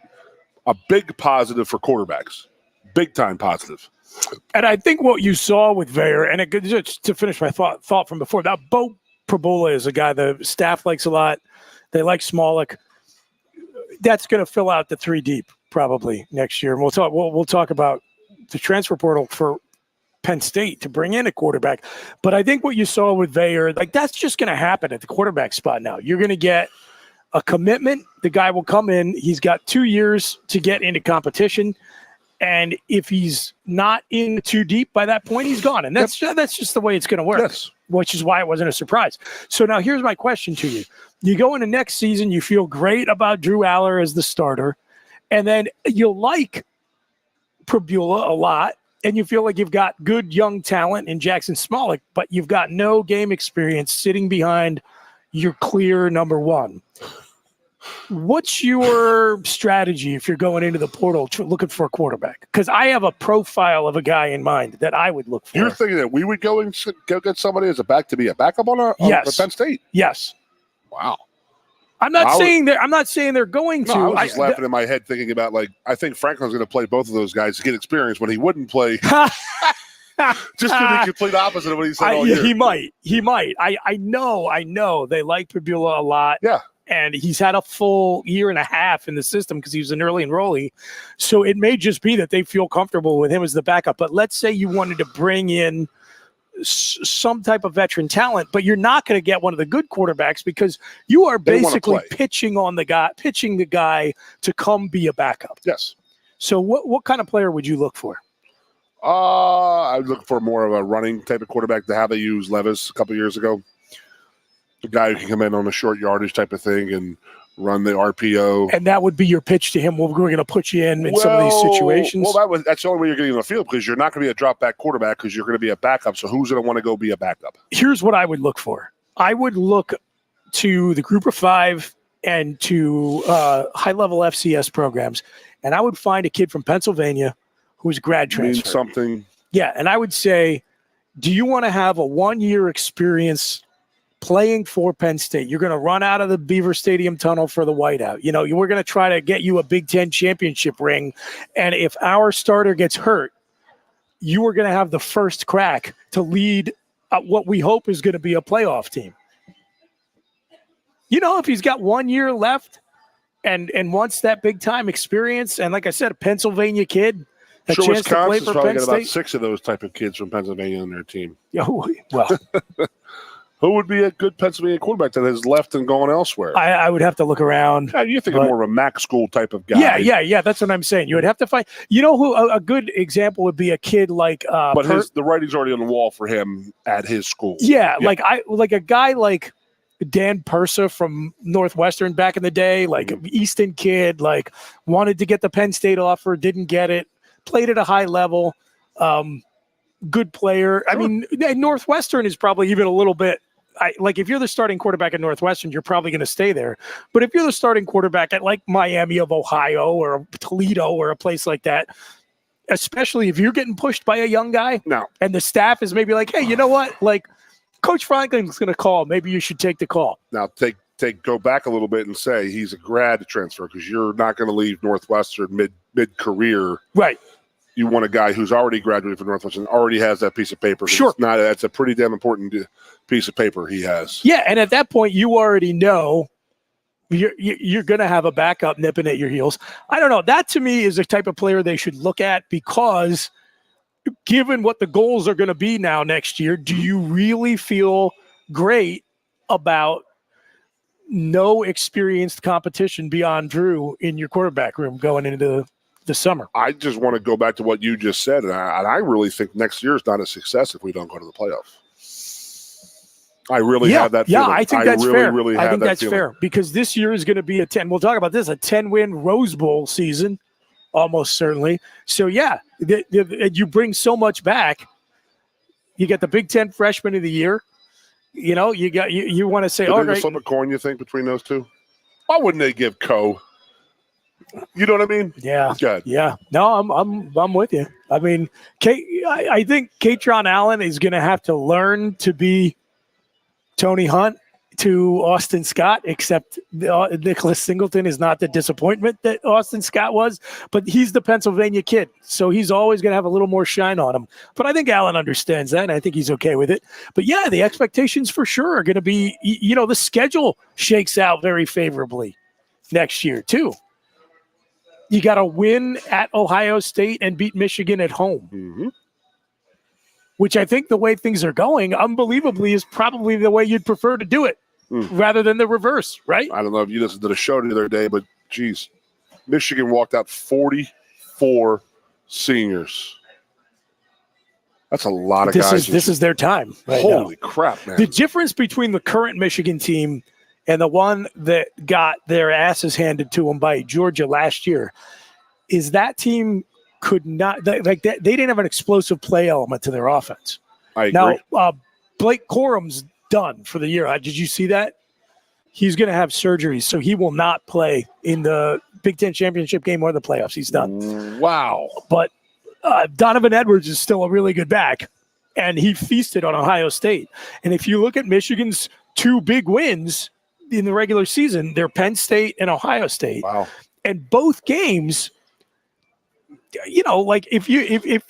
big positive for quarterbacks. Big time positive. And I think what you saw with Veilleux, and just to finish my thought from before, that Bo Probola is a guy the staff likes a lot. They like Smolik. That's going to fill out the 3 deep probably next year. And we'll talk about the transfer portal for Penn State to bring in a quarterback. But I think what you saw with Veilleux, that's just going to happen at the quarterback spot now. You're going to get a commitment. The guy will come in. He's got 2 years to get into competition. And if he's not in too deep by that point, he's gone. And that's just the way it's going to work, which is why it wasn't a surprise. So now here's my question to you. You go into next season, you feel great about Drew Aller as the starter, and then you'll like Probula a lot, and you feel like you've got good young talent in Jackson Smolik, but you've got no game experience sitting behind your clear number 1. What's your strategy if you're going into the portal looking for a quarterback? Because I have a profile of a guy in mind that I would look for. You're thinking that we would go and go get somebody as a backup on Penn State? Yes. Wow. I'm not saying they're going to. I was just laughing in my head thinking about I think Franklin's going to play both of those guys to get experience when he wouldn't play. Just to the complete opposite of what he said all year. He might. I know. They like Pabula a lot. Yeah. And he's had a full year and a half in the system because he was an early enrollee. So it may just be that they feel comfortable with him as the backup. But let's say you wanted to bring in some type of veteran talent, but you're not going to get one of the good quarterbacks because you are basically pitching the guy to come be a backup. Yes. So what kind of player would you look for? I would look for more of a running type of quarterback to how they used Levis a couple of years ago. A guy who can come in on a short yardage type of thing and run the RPO. And that would be your pitch to him. Well, we're going to put you in some of these situations. Well, that's the only way you're getting on the field because you're not going to be a drop back quarterback because you're going to be a backup. So who's going to want to go be a backup? Here's what I would look for. I would look to the Group of Five and to high-level FCS programs, and I would find a kid from Pennsylvania who's grad transfer. Means something. Yeah, and I would say, do you want to have a one-year experience playing for Penn State? You're going to run out of the Beaver Stadium tunnel for the whiteout. You know, we're going to try to get you a Big Ten championship ring. And if our starter gets hurt, you are going to have the first crack to lead what we hope is going to be a playoff team. You know, if he's got 1 year left and wants that big time experience, and like I said, a Pennsylvania kid, a chance to play for probably Penn got State. about 6 of those type of kids from Pennsylvania on their team. Oh, well. Who would be a good Pennsylvania quarterback that has left and gone elsewhere? I would have to look around. You think more of a MAC school type of guy. Yeah. That's what I'm saying. You would have to find. You know who a good example would be a kid like. But the writing's already on the wall for him at his school. Yeah, like a guy like Dan Persa from Northwestern back in the day, like Easton kid, like wanted to get the Penn State offer, didn't get it, played at a high level, good player. Sure. I mean, Northwestern is probably even a little bit. Like if you're the starting quarterback at Northwestern, you're probably going to stay there. But if you're the starting quarterback at like Miami of Ohio or Toledo or a place like that, especially if you're getting pushed by a young guy, and the staff is maybe like, hey, you know what? Like Coach Franklin's going to call. Maybe you should take the call. Now go back a little bit and say he's a grad transfer because you're not going to leave Northwestern mid career. Right. You want a guy who's already graduated from Northwestern, already has that piece of paper. Sure. That's a pretty damn important piece of paper he has. Yeah, and at that point, you already know you're going to have a backup nipping at your heels. I don't know. That, to me, is the type of player they should look at because given what the goals are going to be now next year, do you really feel great about no experienced competition beyond Drew in your quarterback room going into the summer? I just want to go back to what you just said, and I really think next year is not a success if we don't go to the playoff. I really have that feeling. Yeah, I think that's fair. I think that's fair because this year is going to be a 10. We'll talk about this, a 10-win Rose Bowl season, almost certainly. So, yeah, you bring so much back. You get the Big Ten Freshman of the Year. You know, you want to say, all right. Flip a coin, you think, between those two? Why wouldn't they give Co? You know what I mean? Yeah. Good. Yeah. No, I'm with you. I mean, I think Katron Allen is going to have to learn to be Tony Hunt to Austin Scott, except Nicholas Singleton is not the disappointment that Austin Scott was, but he's the Pennsylvania kid, so he's always going to have a little more shine on him. But I think Allen understands that, and I think he's okay with it. But, yeah, the expectations for sure are going to be, you know, the schedule shakes out very favorably next year too. You got to win at Ohio State and beat Michigan at home, which I think the way things are going, unbelievably, is probably the way you'd prefer to do it rather than the reverse, right? I don't know if you listened to the show the other day, but, geez, Michigan walked out 44 seniors. That's a lot of guys. This is their time right Holy now. Crap, man. The difference between the current Michigan team and the one that got their asses handed to them by Georgia last year is that team could not – they didn't have an explosive play element to their offense. I agree. Now, Blake Corum's done for the year. Did you see that? He's going to have surgery, so he will not play in the Big Ten championship game or the playoffs. He's done. Wow. But Donovan Edwards is still a really good back, and he feasted on Ohio State. And if you look at Michigan's two big wins – in the regular season, they're Penn State and Ohio State. Wow. And both games, like if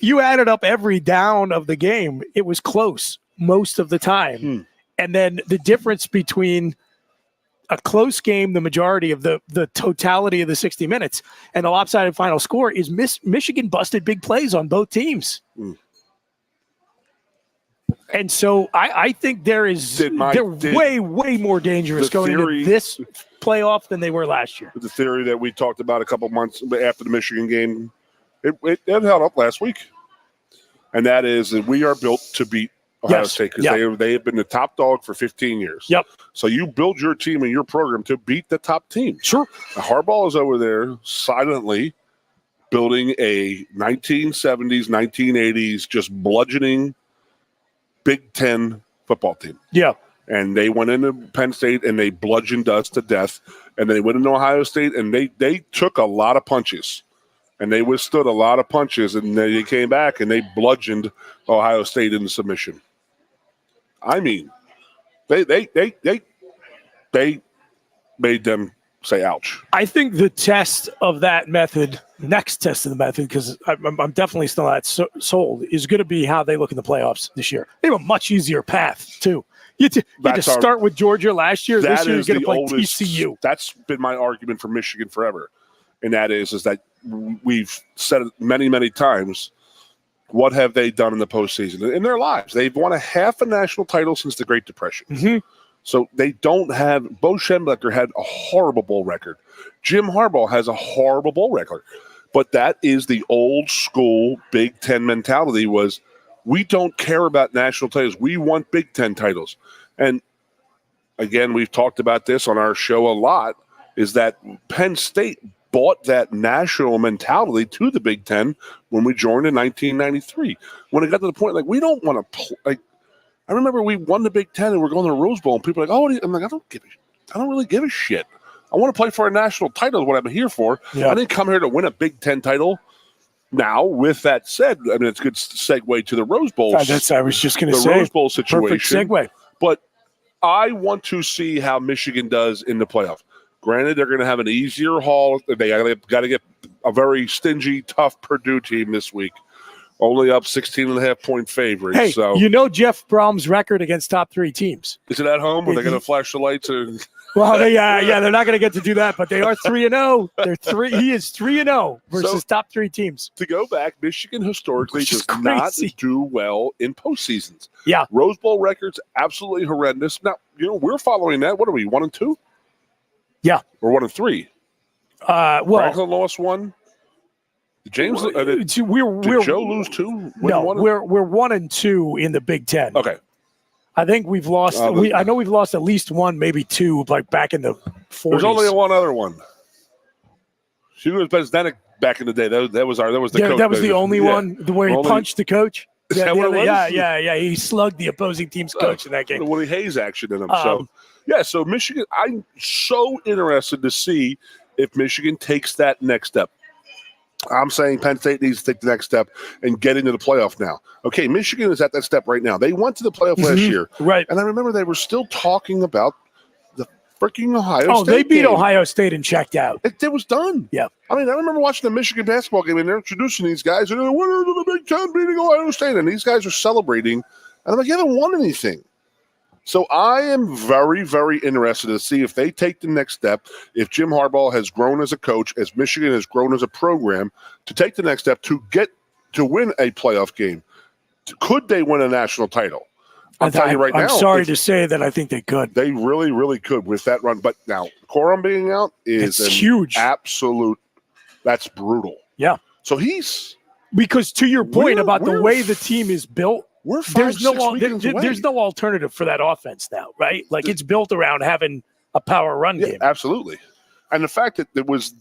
you added up every down of the game, it was close most of the time. And then the difference between a close game, the majority of the totality of the 60 minutes, and the lopsided final score is Michigan busted big plays on both teams. And so I think they're way more dangerous going into this playoff than they were last year. The theory that we talked about a couple months after the Michigan game, it held up last week. And that is that we are built to beat Ohio State because they have been the top dog for 15 years. Yep. So you build your team and your program to beat the top team. Sure. Now, Harbaugh is over there silently building a 1970s, 1980s, just bludgeoning Big Ten football team. Yeah. And they went into Penn State and they bludgeoned us to death. And they went into Ohio State and they took a lot of punches. And they withstood a lot of punches. And they came back and they bludgeoned Ohio State into submission. I mean, they made them say ouch. I think the test of that method, next test of the method, because I'm definitely still not sold, is going to be how they look in the playoffs this year. They have a much easier path, too. You had to start with Georgia last year. This year you're going to play TCU. That's been my argument for Michigan forever. And that is that we've said it many, many times. What have they done in the postseason? In their lives, they've won a half a national title since the Great Depression. Mm-hmm. So they don't have – Bo Schembechler had a horrible bowl record. Jim Harbaugh has a horrible bowl record. But that is the old school Big Ten mentality was we don't care about national titles. We want Big Ten titles. And, again, we've talked about this on our show a lot, is that Penn State bought that national mentality to the Big Ten when we joined in 1993. When it got to the point, we don't want to – I remember we won the Big Ten and we're going to the Rose Bowl, and people are like, "Oh," I'm like, "I don't really give a shit. I want to play for a national title. Is what I'm here for. Yeah. I didn't come here to win a Big Ten title." Now, with that said, I mean it's a good segue to the Rose Bowl. I was just going to say the Rose Bowl situation. Perfect segue. But I want to see how Michigan does in the playoff. Granted, they're going to have an easier haul. They got to get a very stingy, tough Purdue team this week. Only up 16.5-point favorite. Hey, so Jeff Brom's record against top three teams. Is it at home? Are they going to flash the lights? Well, they're not going to get to do that, but they are 3-0. He is 3-0 versus top three teams. To go back, Michigan historically does not do well in postseasons. Yeah, Rose Bowl records absolutely horrendous. Now, we're following that. What are we, 1-2? Yeah, or 1-3. Franklin lost one. Did Joe lose two? No, we're 1-2 in the Big Ten. Okay, I think we've lost. I know we've lost at least one, maybe two, back in the 40s. There's only one other one. She was Bezdenic back in the day. That was the coach. That was the only one where he punched the coach. Is that what it was? Yeah. He slugged the opposing team's coach in that game. The Willie Hayes action in him. So Michigan. I'm so interested to see if Michigan takes that next step. I'm saying Penn State needs to take the next step and get into the playoff now. Okay, Michigan is at that step right now. They went to the playoff last year. Right. And I remember they were still talking about the freaking Ohio State. Oh, they beat game. Ohio State and checked out. It was done. Yeah. I mean, I remember watching the Michigan basketball game, and they're introducing these guys, and they're the winners of the Big Ten beating Ohio State. And these guys are celebrating. And I'm like, you haven't won anything. So I am very, very interested to see if they take the next step, if Jim Harbaugh has grown as a coach, as Michigan has grown as a program, to take the next step to get to win a playoff game. Could they win a national title? I'll tell you right now. I'm sorry to say that I think they could. They really, really could with that run. But now, Corum being out is huge. Absolute. That's brutal. Yeah. So because to your point about the way the team is built, there's no alternative for that offense now, right? It's built around having a power run game. Absolutely. And the fact that it was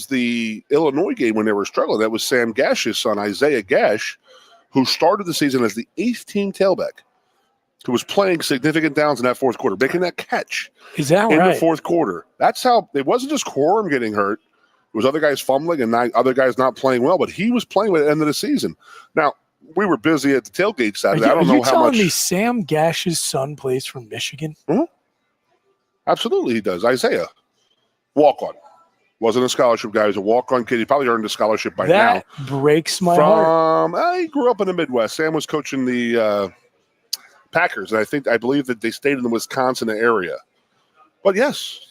the Illinois game when they were struggling, that was Sam Gash's son, Isaiah Gash, who started the season as the 8th team tailback, who was playing significant downs in that fourth quarter, making that catch. Is that in right? the fourth quarter. That's how it wasn't just Corum getting hurt. It was other guys fumbling and other guys not playing well, but he was playing at the end of the season. Now, we were busy at the tailgate Saturday. I don't know how much. Are you telling me Sam Gash's son plays from Michigan? Mm-hmm. Absolutely, he does. Isaiah, walk on. Wasn't a scholarship guy. He was a walk-on kid. He probably earned a scholarship by now. That breaks my heart. He grew up in the Midwest. Sam was coaching the Packers, and I believe that they stayed in the Wisconsin area. But yes,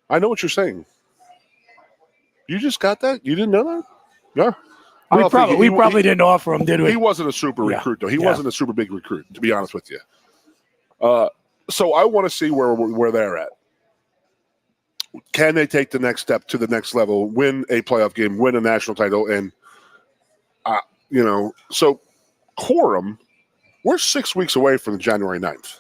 I know what you're saying. You just got that? You didn't know that? Yeah. We probably didn't offer him, did we? He wasn't a super recruit, though. He wasn't a super big recruit, to be honest with you. So I want to see where they're at. Can they take the next step to the next level, win a playoff game, win a national title? And, so Corum, we're 6 weeks away from January 9th.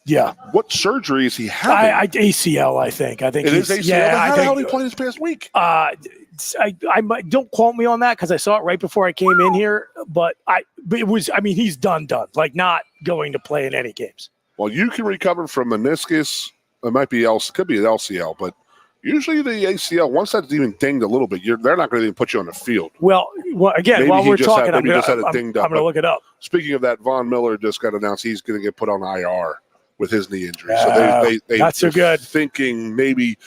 Yeah. What surgery is he having? ACL, I think. It is ACL? Yeah, How the hell did he play this past week? Don't quote me on that because I saw it right before I came in here. But he's done. Like not going to play in any games. Well, you can recover from meniscus. It might be could be an LCL, but usually the ACL, once that's even dinged a little bit, they're not going to even put you on the field. Well, again, maybe while we're talking, I'm going to look it up. Speaking of that, Von Miller just got announced he's going to get put on IR with his knee injury. So not so good. Thinking maybe,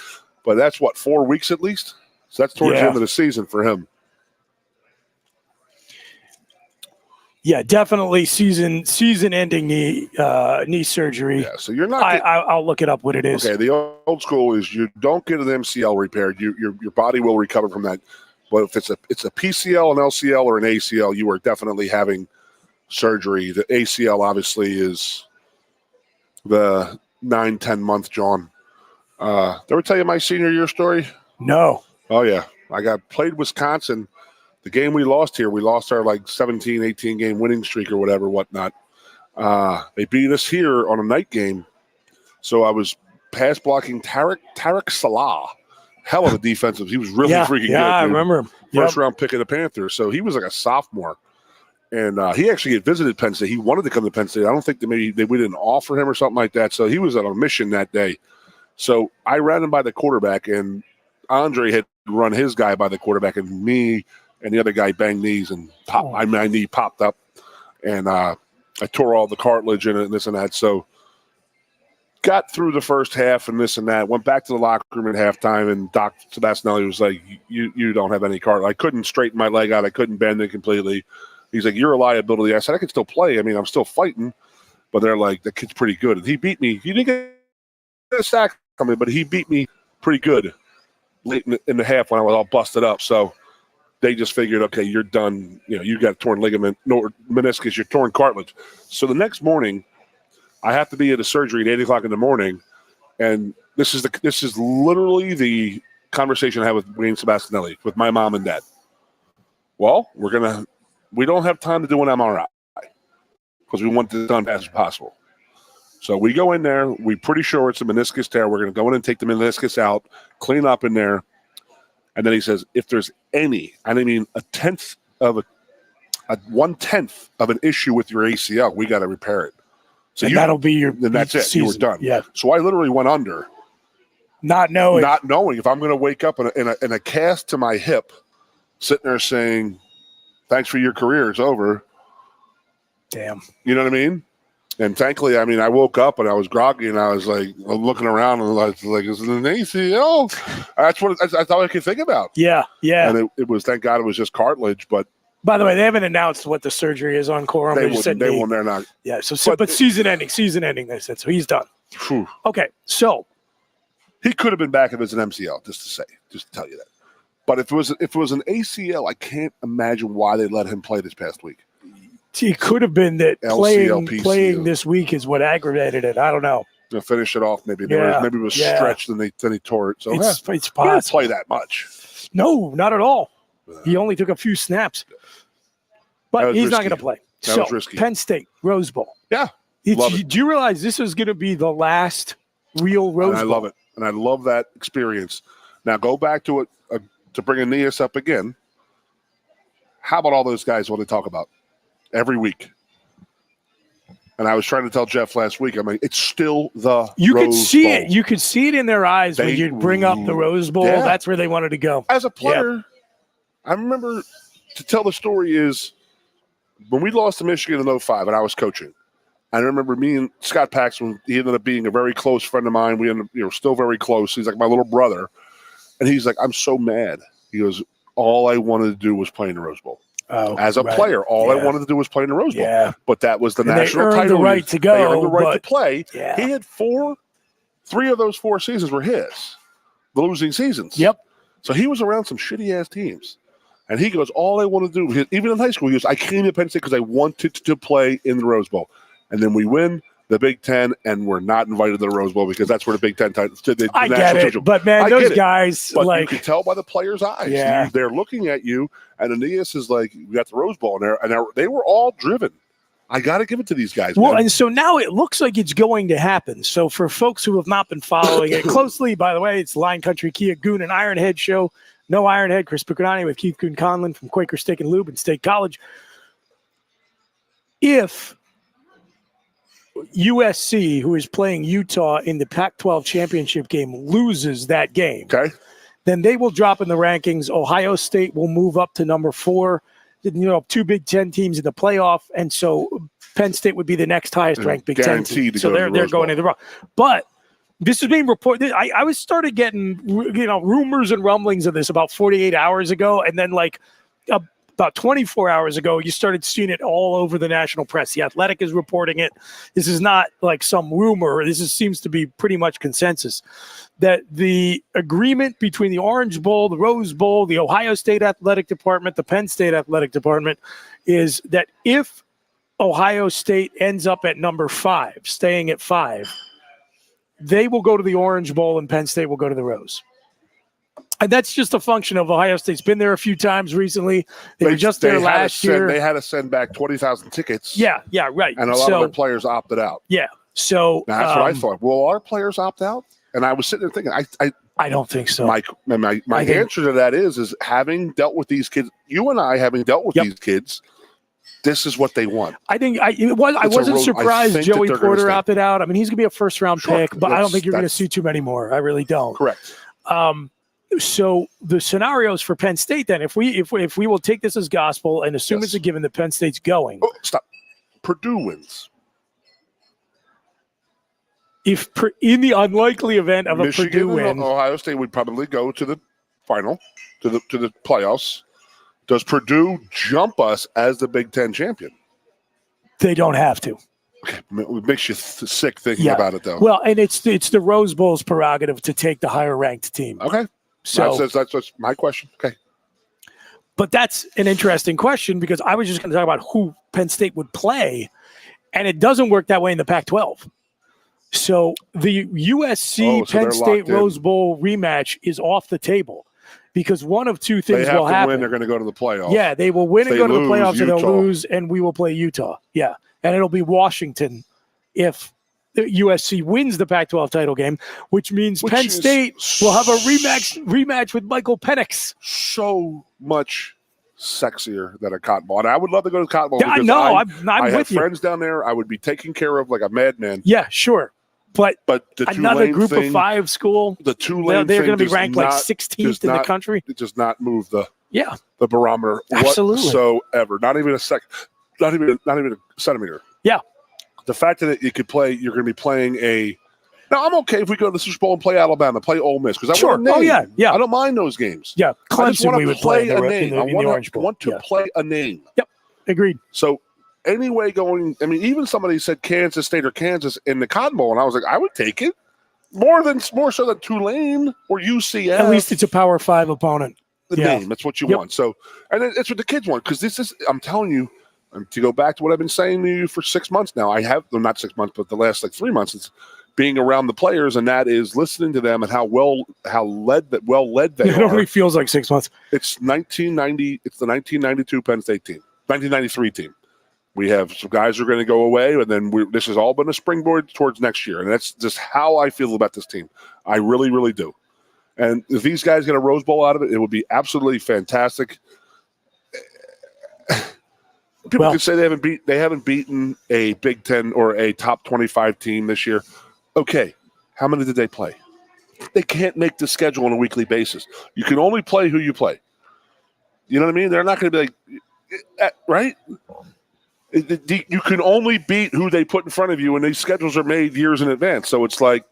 but that's 4 weeks at least. So that's towards the end of the season for him. Yeah, definitely season-ending knee surgery. Yeah, so you're not. I'll look it up what it is. Okay, the old school is you don't get an MCL repaired. Your body will recover from that. But if it's a PCL, an LCL, or an ACL, you are definitely having surgery. The ACL obviously is the 9-10 month, John. Did I ever tell you my senior year story? No. Oh yeah, I played Wisconsin. The game we lost here, we lost our 17, 18 game winning streak or whatnot. They beat us here on a night game. So I was pass blocking Tarek Salah. Hell of a defensive. He was really freaking good. Yeah, I remember him. First round pick of the Panthers. So he was like a sophomore. And he actually had visited Penn State. He wanted to come to Penn State. I don't think that we didn't offer him or something like that. So he was on a mission that day. So I ran him by the quarterback, and Andre had run his guy by the quarterback, and me and the other guy banged knees, and my knee popped up, and I tore all the cartilage in it and this and that. So got through the first half and this and that, went back to the locker room at halftime, and Doc Sebastianelli was like, you don't have any cartilage. I couldn't straighten my leg out. I couldn't bend it completely. He's like, you're a liability. I said, I can still play. I mean, I'm still fighting. But they're like, the kid's pretty good. And he beat me. He didn't get a sack from me, but he beat me pretty good late in the half when I was all busted up. So they just figured, okay, you're done. You got a torn ligament, no meniscus, you're torn cartilage. So the next morning, I have to be at a surgery at 8 o'clock in the morning, and this is literally the conversation I had with Wayne Sebastianelli, with my mom and dad. Well, we don't have time to do an MRI because we want this done as fast as possible. So we go in there. We're pretty sure it's a meniscus tear. We're going to go in and take the meniscus out, clean up in there. And then he says, if there's any, and I mean 1/10 of an issue with your ACL, we got to repair it. So that'll be your then that's season. it. You were done. Yeah. So I literally went under, not knowing if I'm going to wake up in a cast to my hip, sitting there saying, "Thanks for your career. It's over." Damn. You know what I mean? And thankfully, I mean, I woke up and I was groggy, and I was like looking around and I was like, "Is it an ACL?" That's all I could think about. Yeah, yeah. And it was, thank God, it was just cartilage. But by the way, they haven't announced what the surgery is on Corum. They're not. Yeah. But season ending. They said so. He's done. Whew. Okay, so he could have been back if it's an MCL. Just to tell you that. But if it was an ACL, I can't imagine why they let him play this past week. It could have been that playing this week is what aggravated it. I don't know. To finish it off, maybe it was stretched and then he tore it. So it's he possible. didn't play that much. No, not at all. He only took a few snaps, but he's not going to play. That was risky. Penn State Rose Bowl. Yeah, do you realize this is going to be the last real Rose Bowl? I love it, and I love that experience. Now go back to it to bring Aeneas up again. How about all those guys? What they talk about every week? And I was trying to tell Jeff last week, I'm like, it's still the You Rose could see Bowl. it. You could see it in their eyes when you bring up the Rose Bowl. Yeah. That's where they wanted to go. As a player, I remember, to tell the story is when we lost to Michigan in 2005 and I was coaching, I remember me and Scott Paxton, he ended up being a very close friend of mine. We ended up, still very close. He's like my little brother. And he's like, I'm so mad. He goes, all I wanted to do was play in the Rose Bowl. Oh, as a player, all I wanted to do was play in the Rose Bowl. Yeah. But that was the national title. They earned the right to go. They earned the right to play. Yeah. He had 3 of those 4 seasons were his, the losing seasons. Yep. So he was around some shitty-ass teams. And he goes, all I want to do, even in high school, he goes, I came to Penn State because I wanted to play in the Rose Bowl. And then we win the Big Ten, and we're not invited to the Rose Bowl because that's where the Big Ten I get it, but man, those guys, but like, you can tell by the players' eyes. Yeah. They're looking at you, and Aeneas is like, we got the Rose Bowl in there, and they were all driven. I got to give it to these guys. Well, man. and so now it looks like it's going to happen. So for folks who have not been following it closely, by the way, it's Line Country Kia Goon and Ironhead show. No Ironhead, Chris Piccanani with Keith Goon Conlon from Quaker Steak and Lube and State College. If USC, who is playing Utah in the Pac-12 championship game, loses that game, then they will drop in the rankings. Ohio State will move up to number 4. 2 Big Ten teams in the playoff, and so Penn State would be the next highest ranked Big Ten team. So they're going in the wrong. But this is being reported. I was started getting rumors and rumblings of this about 48 hours ago, and then about 24 hours ago, you started seeing it all over the national press. The Athletic is reporting it. This is not like some rumor. Seems to be pretty much consensus that the agreement between the Orange Bowl, the Rose Bowl, the Ohio State Athletic Department, the Penn State Athletic Department is that if Ohio State ends up at number 5, staying at 5, they will go to the Orange Bowl and Penn State will go to the Rose. And that's just a function of Ohio State's been there a few times recently. They were just there last year. They had to send back 20,000 tickets. Yeah, right. And a lot of their players opted out. Yeah. So now, that's what I thought. Will our players opt out? And I was sitting there thinking, I don't think so. My answer to that is having dealt with these kids, you and I having dealt with these kids, this is what they want. I think I wasn't surprised Joey Porter opted out. I mean, he's going to be a first-round pick, but I don't think you're going to see too many more. I really don't. Correct. So the scenarios for Penn State, then, if we will take this as gospel and assume it's a given that Penn State's going. Oh, stop. Purdue wins. If in the unlikely event of Michigan a Purdue win, Ohio State would probably go to the final, to the playoffs. Does Purdue jump us as the Big Ten champion? They don't have to. It makes you sick thinking about it, though. Well, and it's the Rose Bowl's prerogative to take the higher ranked team. Okay, so that's my question. Okay, but that's an interesting question because I was just going to talk about who Penn State would play, and it doesn't work that way in the Pac-12. So the USC Penn State Rose Bowl rematch is off the table because one of two things will happen. Win, they're going to go to the playoffs. Yeah, they will win and go to the playoffs, or they'll lose, and we will play Utah. Yeah, and it'll be Washington if USC wins the Pac-12 title game, which means Penn State will have a rematch with Michael Penix. So much sexier than a Cotton Bowl. And I would love to go to the Cotton Bowl. Yeah, no, I'm with you. I have friends down there. I would be taken care of like a madman. Yeah, sure. But the another group of 5 school, the Tulane they're going to be ranked like 16th in the country. It does not move the barometer absolutely whatsoever. Not even a second. Not even a centimeter. Yeah. The fact that you could play, you're going to be playing a. Now I'm okay if we go to the Super Bowl and play Alabama, play Ole Miss because I want a name. I don't mind those games. Yeah, Clemson, I just want to play a name. I want to play a name. Yep, agreed. So. Anyway, even somebody said Kansas State or Kansas in the Cotton Bowl, and I was like, I would take it more so than Tulane or UCF. At least it's a Power 5 opponent. The name, that's what you want. So, and it's what the kids want because this is. I'm telling you, to go back to what I've been saying to you for 6 months now. I have not 6 months, but the last 3 months. It's being around the players, and that is listening to them and how well led they are. It only feels like 6 months. It's 1990. It's the 1992 Penn State team, 1993 team. We have some guys who are going to go away, and then this has all been a springboard towards next year. And that's just how I feel about this team. I really, really do. And if these guys get a Rose Bowl out of it, it would be absolutely fantastic. People can say they haven't beaten a Big Ten or a top 25 team this year. Okay, how many did they play? They can't make the schedule on a weekly basis. You can only play who you play. You know what I mean? They're not going to be like, right? You can only beat who they put in front of you, and these schedules are made years in advance. So it's like,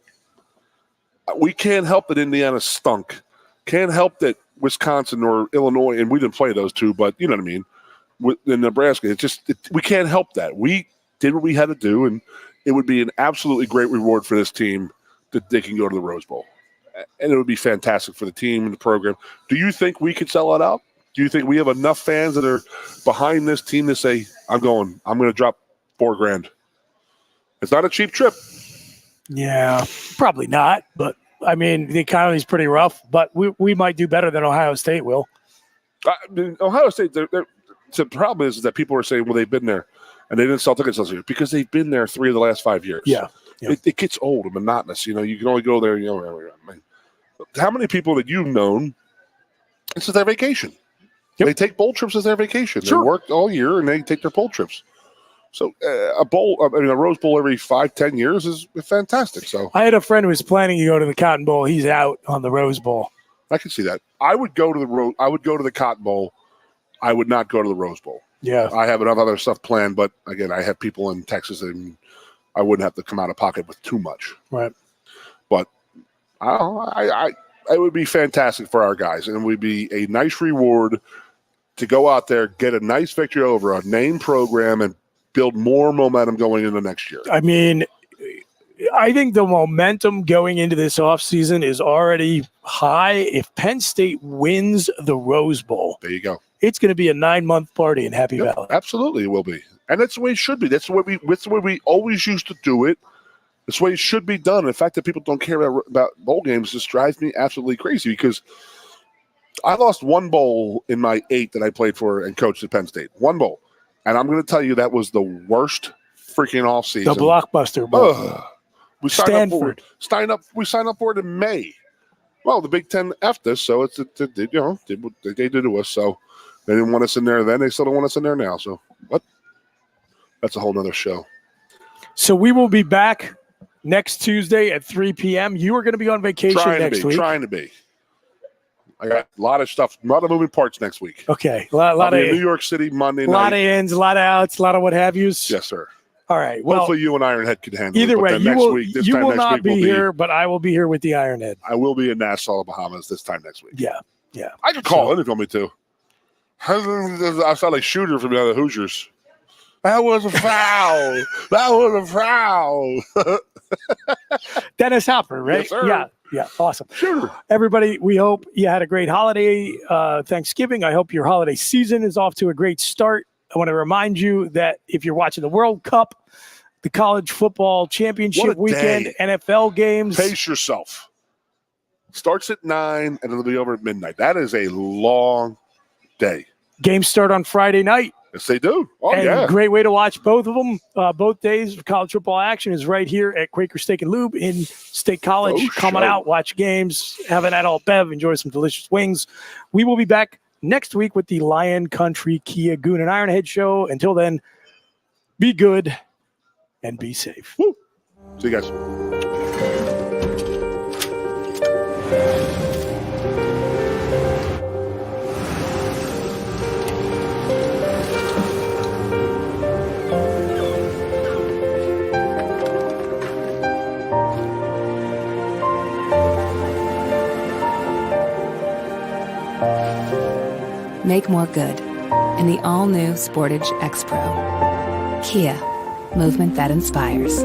we can't help that Indiana stunk. Can't help that Wisconsin or Illinois, and we didn't play those two, but you know what I mean, in Nebraska. We can't help that. We did what we had to do, and it would be an absolutely great reward for this team that they can go to the Rose Bowl. And it would be fantastic for the team and the program. Do you think we could sell it out? Do you think we have enough fans that are behind this team to say, I'm going to drop $4,000? It's not a cheap trip. Yeah, probably not. But, I mean, the economy's pretty rough. But we might do better than Ohio State will. Ohio State, the problem is that people are saying, well, they've been there. And they didn't sell tickets last year because they've been there 3 of the last 5 years. Yeah. It gets old and monotonous. You know, you can only go there. How many people that you've known, this is their vacation. Yep. They take bowl trips as their vacation. Sure. They work all year and they take their bowl trips. So a Rose Bowl every 5-10 years is fantastic. So I had a friend who was planning to go to the Cotton Bowl. He's out on the Rose Bowl. I can see that. I would go to the Cotton Bowl. I would not go to the Rose Bowl. Yeah. I have enough other stuff planned, but again, I have people in Texas and I wouldn't have to come out of pocket with too much. Right. But it would be fantastic for our guys, and it would be a nice reward to go out there, get a nice victory over a named program, and build more momentum going into next year. I mean, I think the momentum going into this offseason is already high. If Penn State wins the Rose Bowl, there you go. It's going to be a 9-month party in Happy Valley. Absolutely, it will be. And that's the way it should be. That's the way we always used to do it. That's the way it should be done. The fact that people don't care about bowl games just drives me absolutely crazy because I lost one bowl in my 8 that I played for and coached at Penn State. One bowl. And I'm going to tell you that was the worst freaking offseason. The Blockbuster Bowl. We signed up for it in May. Well, the Big Ten effed us, so did what they did to us. So they didn't want us in there then. They still don't want us in there now. So what? That's a whole nother show. So we will be back next Tuesday at 3 p.m. You are going to be on vacation next week. Trying to be. I got a lot of stuff, a lot of moving parts next week. Okay. A lot of New York City Monday night. A lot of ins, a lot of outs, a lot of what have yous. Yes, sir. All right. Well, hopefully you and Ironhead can handle either it. Either way, you will not be here, but I will be here with the Ironhead. I will be in Nassau, Bahamas this time next week. Yeah. I could call in if you want me to. I sound like Shooter from the other Hoosiers. That was a foul. That was a foul. Dennis Hopper, right? Yes, sir. Yeah, awesome. Sure. Everybody, we hope you had a great holiday Thanksgiving. I hope your holiday season is off to a great start. I want to remind you that if you're watching the World Cup, the college football championship weekend, NFL games. Pace yourself. Starts at 9 and it'll be over at midnight. That is a long day. Games start on Friday night. Yes, they do. Oh, and yeah. Great way to watch both of them. Both days of college football action is right here at Quaker Steak and Lube in State College. Come on out, watch games, have an adult bev, enjoy some delicious wings. We will be back next week with the Lion Country Kia Goon and Ironhead show. Until then, be good and be safe. Woo. See you guys. Make more good in the all-new Sportage X-Pro. Kia, movement that inspires.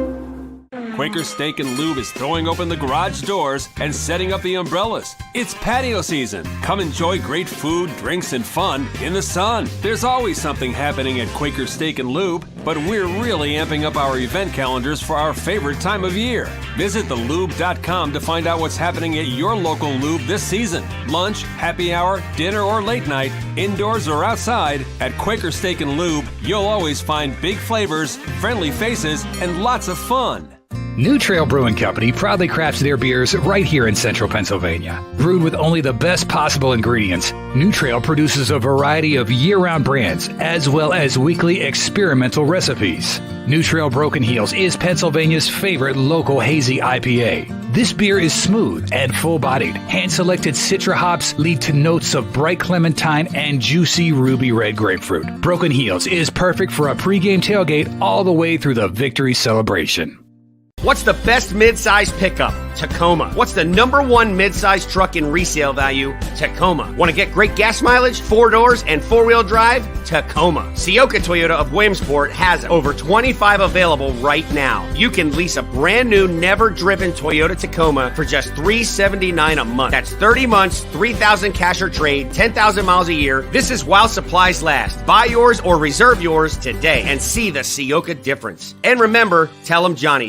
Quaker Steak and Lube is throwing open the garage doors and setting up the umbrellas. It's patio season. Come enjoy great food, drinks, and fun in the sun. There's always something happening at Quaker Steak and Lube, but we're really amping up our event calendars for our favorite time of year. Visit thelube.com to find out what's happening at your local Lube this season. Lunch, happy hour, dinner, or late night, indoors or outside, at Quaker Steak and Lube, you'll always find big flavors, friendly faces, and lots of fun. New Trail Brewing Company proudly crafts their beers right here in central Pennsylvania. Brewed with only the best possible ingredients, New Trail produces a variety of year-round brands as well as weekly experimental recipes. New Trail Broken Heels is Pennsylvania's favorite local hazy IPA. This beer is smooth and full-bodied. Hand-selected Citra hops lead to notes of bright clementine and juicy ruby red grapefruit. Broken Heels is perfect for a pregame tailgate all the way through the victory celebration. What's the best mid-size pickup? Tacoma. What's the #1 mid-size truck in resale value? Tacoma. Want to get great gas mileage, 4 doors, and 4-wheel drive? Tacoma. Sioka Toyota of Williamsport has over 25 available right now. You can lease a brand new, never-driven Toyota Tacoma for just $379 a month. That's 30 months, 3,000 cash or trade, 10,000 miles a year. This is while supplies last. Buy yours or reserve yours today and see the Sioka difference. And remember, tell them Johnny